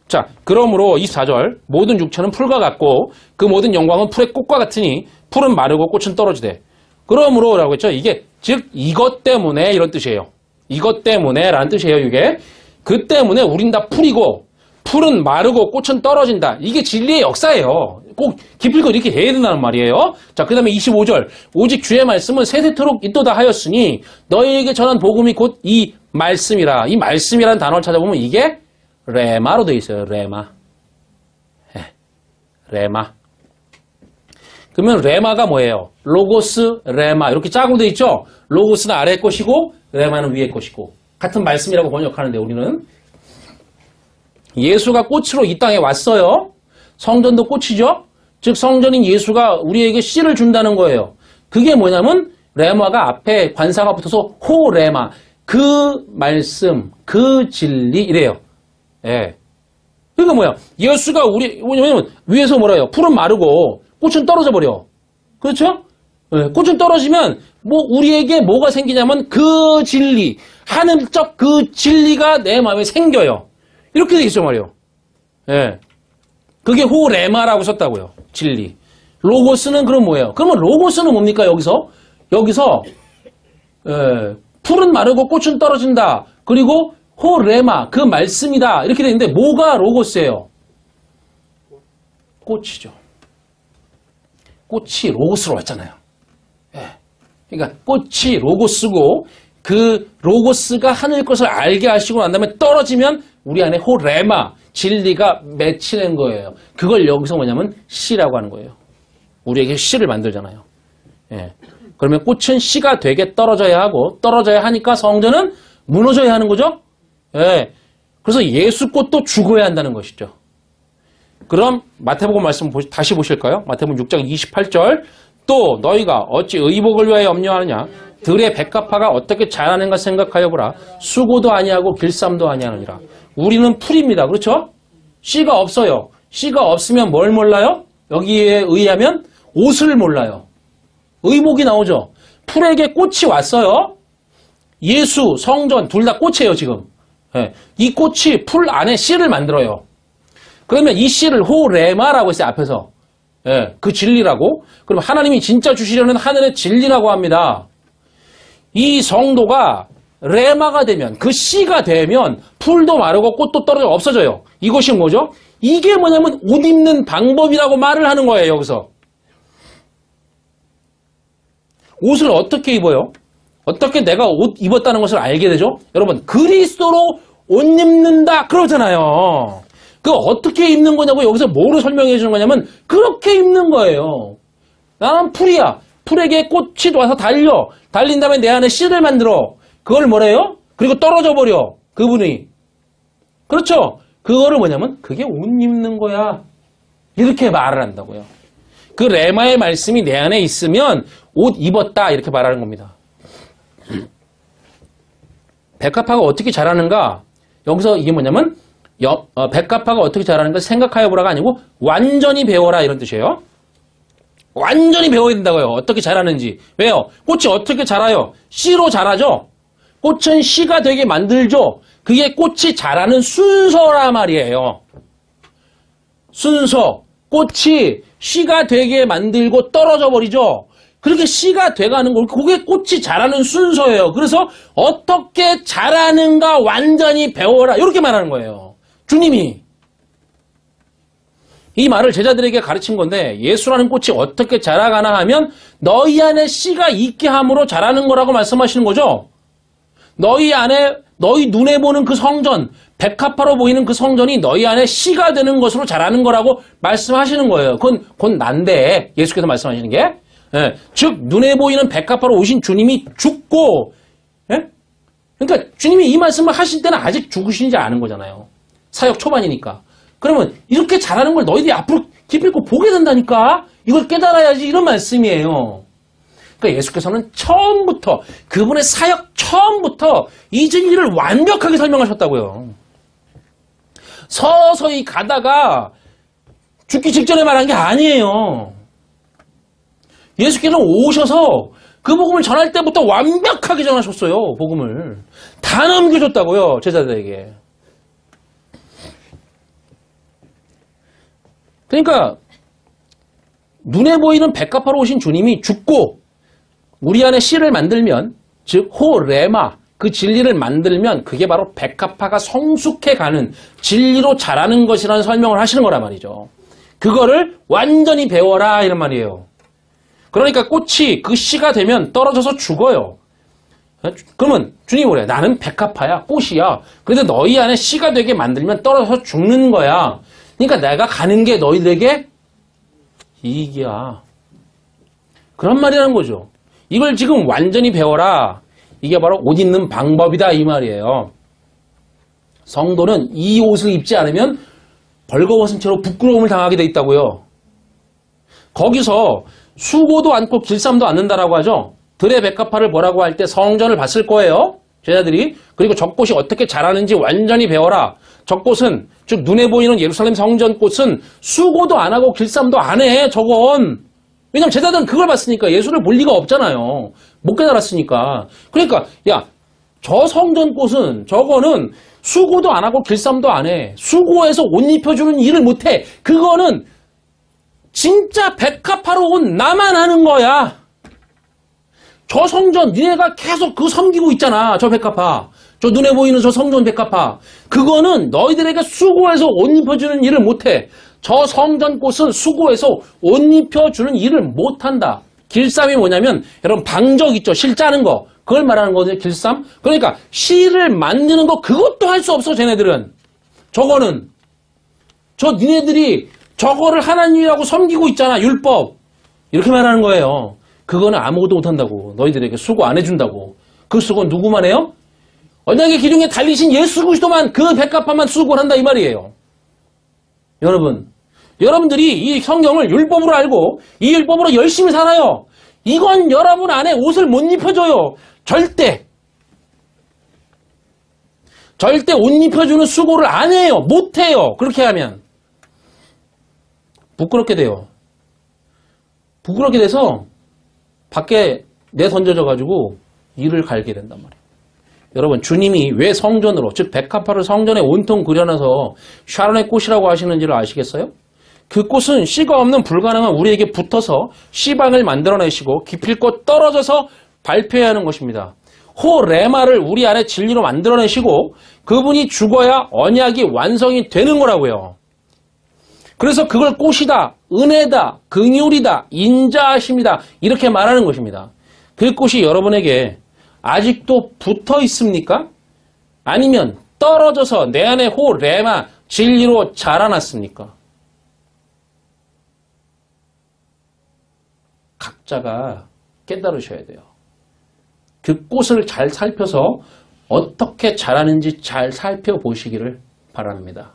자, 그러므로 24절 모든 육체는 풀과 같고 그 모든 영광은 풀의 꽃과 같으니 풀은 마르고 꽃은 떨어지되. 그러므로 라고 했죠. 이게 즉 이것 때문에 이런 뜻이에요. 이것 때문에 라는 뜻이에요. 이게 그 때문에 우린 다 풀이고 풀은 마르고 꽃은 떨어진다. 이게 진리의 역사예요. 꼭 기필코 이렇게 해야 된다는 말이에요. 자, 그 다음에 25절 오직 주의 말씀은 세세토록 있도다 하였으니 너희에게 전한 복음이 곧 이 말씀이라. 이 말씀이라는 단어를 찾아보면 이게 레마로 되어 있어요. 레마. 네. 레마. 그러면 레마가 뭐예요? 로고스, 레마 이렇게 짝으로 되어 있죠? 로고스는 아래의 것이고 레마는 위의 것이고 같은 말씀이라고 번역하는데 우리는 예수가 꽃으로 이 땅에 왔어요. 성전도 꽃이죠? 즉 성전인 예수가 우리에게 씨를 준다는 거예요. 그게 뭐냐면 레마가 앞에 관사가 붙어서 호레마. 그 말씀, 그 진리 이래요. 예. 그러니까 뭐야? 예수가 왜냐면 위에서 뭐라요? 풀은 마르고 꽃은 떨어져 버려. 그렇죠? 예. 꽃은 떨어지면 뭐 우리에게 뭐가 생기냐면 그 진리, 하늘적 그 진리가 내 마음에 생겨요. 이렇게 되겠죠 말이에요. 예. 그게 호레마라고 썼다고요. 진리. 로고스는 그럼 뭐예요? 그러면 로고스는 뭡니까 여기서? 예. 풀은 마르고 꽃은 떨어진다. 그리고 호레마, 그 말씀이다. 이렇게 되어 있는데 뭐가 로고스예요? 꽃이죠. 꽃이 로고스로 왔잖아요. 예. 그러니까 꽃이 로고스고 그 로고스가 하늘 것을 알게 하시고 난 다음에 떨어지면 우리 안에 호레마, 진리가 맺히는 거예요. 그걸 여기서 뭐냐면 씨라고 하는 거예요. 우리에게 씨를 만들잖아요. 예. 그러면 꽃은 씨가 되게 떨어져야 하고 떨어져야 하니까 성전은 무너져야 하는 거죠. 예. 그래서 예수꽃도 죽어야 한다는 것이죠. 그럼 마태복음 말씀 다시 보실까요? 마태복음 6장 28절 또 너희가 어찌 의복을 위하여 염려하느냐 들의 백합화가 어떻게 자라는가 생각하여 보라. 수고도 아니하고 길쌈도 아니하느니라. 우리는 풀입니다. 그렇죠? 씨가 없어요. 씨가 없으면 뭘 몰라요? 여기에 의하면 옷을 몰라요. 의복이 나오죠. 풀에게 꽃이 왔어요. 예수, 성전 둘 다 꽃이에요 지금. 예. 이 꽃이 풀 안에 씨를 만들어요. 그러면 이 씨를 호레마라고 했어요 앞에서. 예. 그 진리라고. 그럼 하나님이 진짜 주시려는 하늘의 진리라고 합니다. 이 성도가 레마가 되면 그 씨가 되면 풀도 마르고 꽃도 떨어져 없어져요. 이것이 뭐죠? 이게 뭐냐면 옷 입는 방법이라고 말을 하는 거예요. 여기서. 옷을 어떻게 입어요? 어떻게 내가 옷 입었다는 것을 알게 되죠? 여러분 그리스도로 옷 입는다 그러잖아요. 그 어떻게 입는 거냐고 여기서 뭐로 설명해 주는 거냐면 그렇게 입는 거예요. 나는 풀이야. 풀에게 꽃이 와서 달린 다음에 내 안에 씨를 만들어. 그걸 뭐래요? 그리고 떨어져 버려. 그분이. 그렇죠? 그거를 뭐냐면 그게 옷 입는 거야. 이렇게 말을 한다고요. 그 레마의 말씀이 내 안에 있으면 옷 입었다 이렇게 말하는 겁니다. 백합화가 어떻게 자라는가? 여기서 이게 뭐냐면 백합화가 어떻게 자라는가 생각하여 보라가 아니고 완전히 배워라 이런 뜻이에요. 완전히 배워야 된다고요. 어떻게 자라는지. 왜요? 꽃이 어떻게 자라요? 씨로 자라죠? 꽃은 씨가 되게 만들죠? 그게 꽃이 자라는 순서란 말이에요. 순서. 꽃이 씨가 되게 만들고 떨어져 버리죠? 그렇게 씨가 돼가는 거, 그게 꽃이 자라는 순서예요. 그래서 어떻게 자라는가 완전히 배워라. 이렇게 말하는 거예요. 주님이. 이 말을 제자들에게 가르친 건데 예수라는 꽃이 어떻게 자라가나 하면 너희 안에 씨가 있게 함으로 자라는 거라고 말씀하시는 거죠. 너희 안에 너희 눈에 보는 그 성전, 백합화로 보이는 그 성전이 너희 안에 씨가 되는 것으로 자라는 거라고 말씀하시는 거예요. 그건 곧 난데 예수께서 말씀하시는 게. 예, 즉 눈에 보이는 백합화로 오신 주님이 죽고 예? 그러니까 주님이 이 말씀을 하실 때는 아직 죽으시지 않은 거잖아요. 사역 초반이니까. 그러면 이렇게 잘하는 걸 너희들이 앞으로 기필코 보게 된다니까. 이걸 깨달아야지 이런 말씀이에요. 그러니까 예수께서는 처음부터 그분의 사역 처음부터 이 진리를 완벽하게 설명하셨다고요. 서서히 가다가 죽기 직전에 말한 게 아니에요. 예수께서는 오셔서 그 복음을 전할 때부터 완벽하게 전하셨어요. 복음을. 다 넘겨줬다고요. 제자들에게. 그러니까 눈에 보이는 백합화로 오신 주님이 죽고 우리 안에 씨를 만들면 즉 호레마 그 진리를 만들면 그게 바로 백합화가 성숙해가는 진리로 자라는 것이라는 설명을 하시는 거란 말이죠. 그거를 완전히 배워라 이런 말이에요. 그러니까 꽃이 그 씨가 되면 떨어져서 죽어요. 그러면 주님이 그래. 나는 백합화야, 꽃이야. 그런데 너희 안에 씨가 되게 만들면 떨어져서 죽는 거야. 그러니까 내가 가는 게 너희들에게 이익이야. 그런 말이라는 거죠. 이걸 지금 완전히 배워라. 이게 바로 옷 입는 방법이다 이 말이에요. 성도는 이 옷을 입지 않으면 벌거벗은 채로 부끄러움을 당하게 돼 있다고요. 거기서 수고도 않고 길쌈도 않는다라고 하죠. 들의 백합화를 보라고 할 때 성전을 봤을 거예요. 제자들이. 그리고 젖꽃이 어떻게 자라는지 완전히 배워라. 젖꽃은 즉 눈에 보이는 예루살렘 성전꽃은 수고도 안 하고 길쌈도 안 해. 저건. 왜냐면 제자들은 그걸 봤으니까 예수를 볼 리가 없잖아요. 못 깨달았으니까. 그러니까 야 저 성전꽃은 저거는 수고도 안 하고 길쌈도 안 해. 수고해서 옷 입혀주는 일을 못 해. 그거는 진짜 백합화로 온 나만 하는 거야. 저 성전 니네가 계속 그거 섬기고 있잖아. 저 백합화. 저 눈에 보이는 저 성전 백합화. 그거는 너희들에게 수고해서 옷 입혀주는 일을 못해. 저 성전꽃은 수고해서 옷 입혀주는 일을 못한다. 길쌈이 뭐냐면 여러분 방적 있죠. 실 짜는 거. 그걸 말하는 거거든요. 길쌈. 그러니까 실을 만드는 거 그것도 할 수 없어. 쟤네들은. 저거는. 저 니네들이 저거를 하나님이라고 섬기고 있잖아. 율법. 이렇게 말하는 거예요. 그거는 아무것도 못한다고. 너희들에게 수고 안 해준다고. 그 수고는 누구만 해요? 언약의 기둥에 달리신 예수 그리스도만 그 백합화만 수고를 한다 이 말이에요. 여러분들이 이 성경을 율법으로 알고 이 율법으로 열심히 살아요. 이건 여러분 안에 옷을 못 입혀줘요. 절대 옷 입혀주는 수고를 안 해요. 못 해요. 그렇게 하면 부끄럽게 돼요. 부끄럽게 돼서 밖에 내던져져-가지고 이를 갈게 된단 말이에요. 여러분, 주님이 왜 성전으로, 즉 백합화를 성전에 온통 그려놔서 샤론의 꽃이라고 하시는지를 아시겠어요? 그 꽃은 씨가 없는 불가능한 우리에게 붙어서 씨방을 만들어내시고 기필코 떨어져서 발표해야 하는 것입니다. 호레마를 우리 안에 진리로 만들어내시고 그분이 죽어야 언약이 완성이 되는 거라고요. 그래서 그걸 꽃이다, 은혜다, 긍휼이다, 인자하심이다 이렇게 말하는 것입니다. 그 꽃이 여러분에게 아직도 붙어 있습니까? 아니면 떨어져서 내 안에 호레마 진리로 자라났습니까? 각자가 깨달으셔야 돼요. 그 꽃을 잘 살펴서 어떻게 자라는지 잘 살펴보시기를 바랍니다.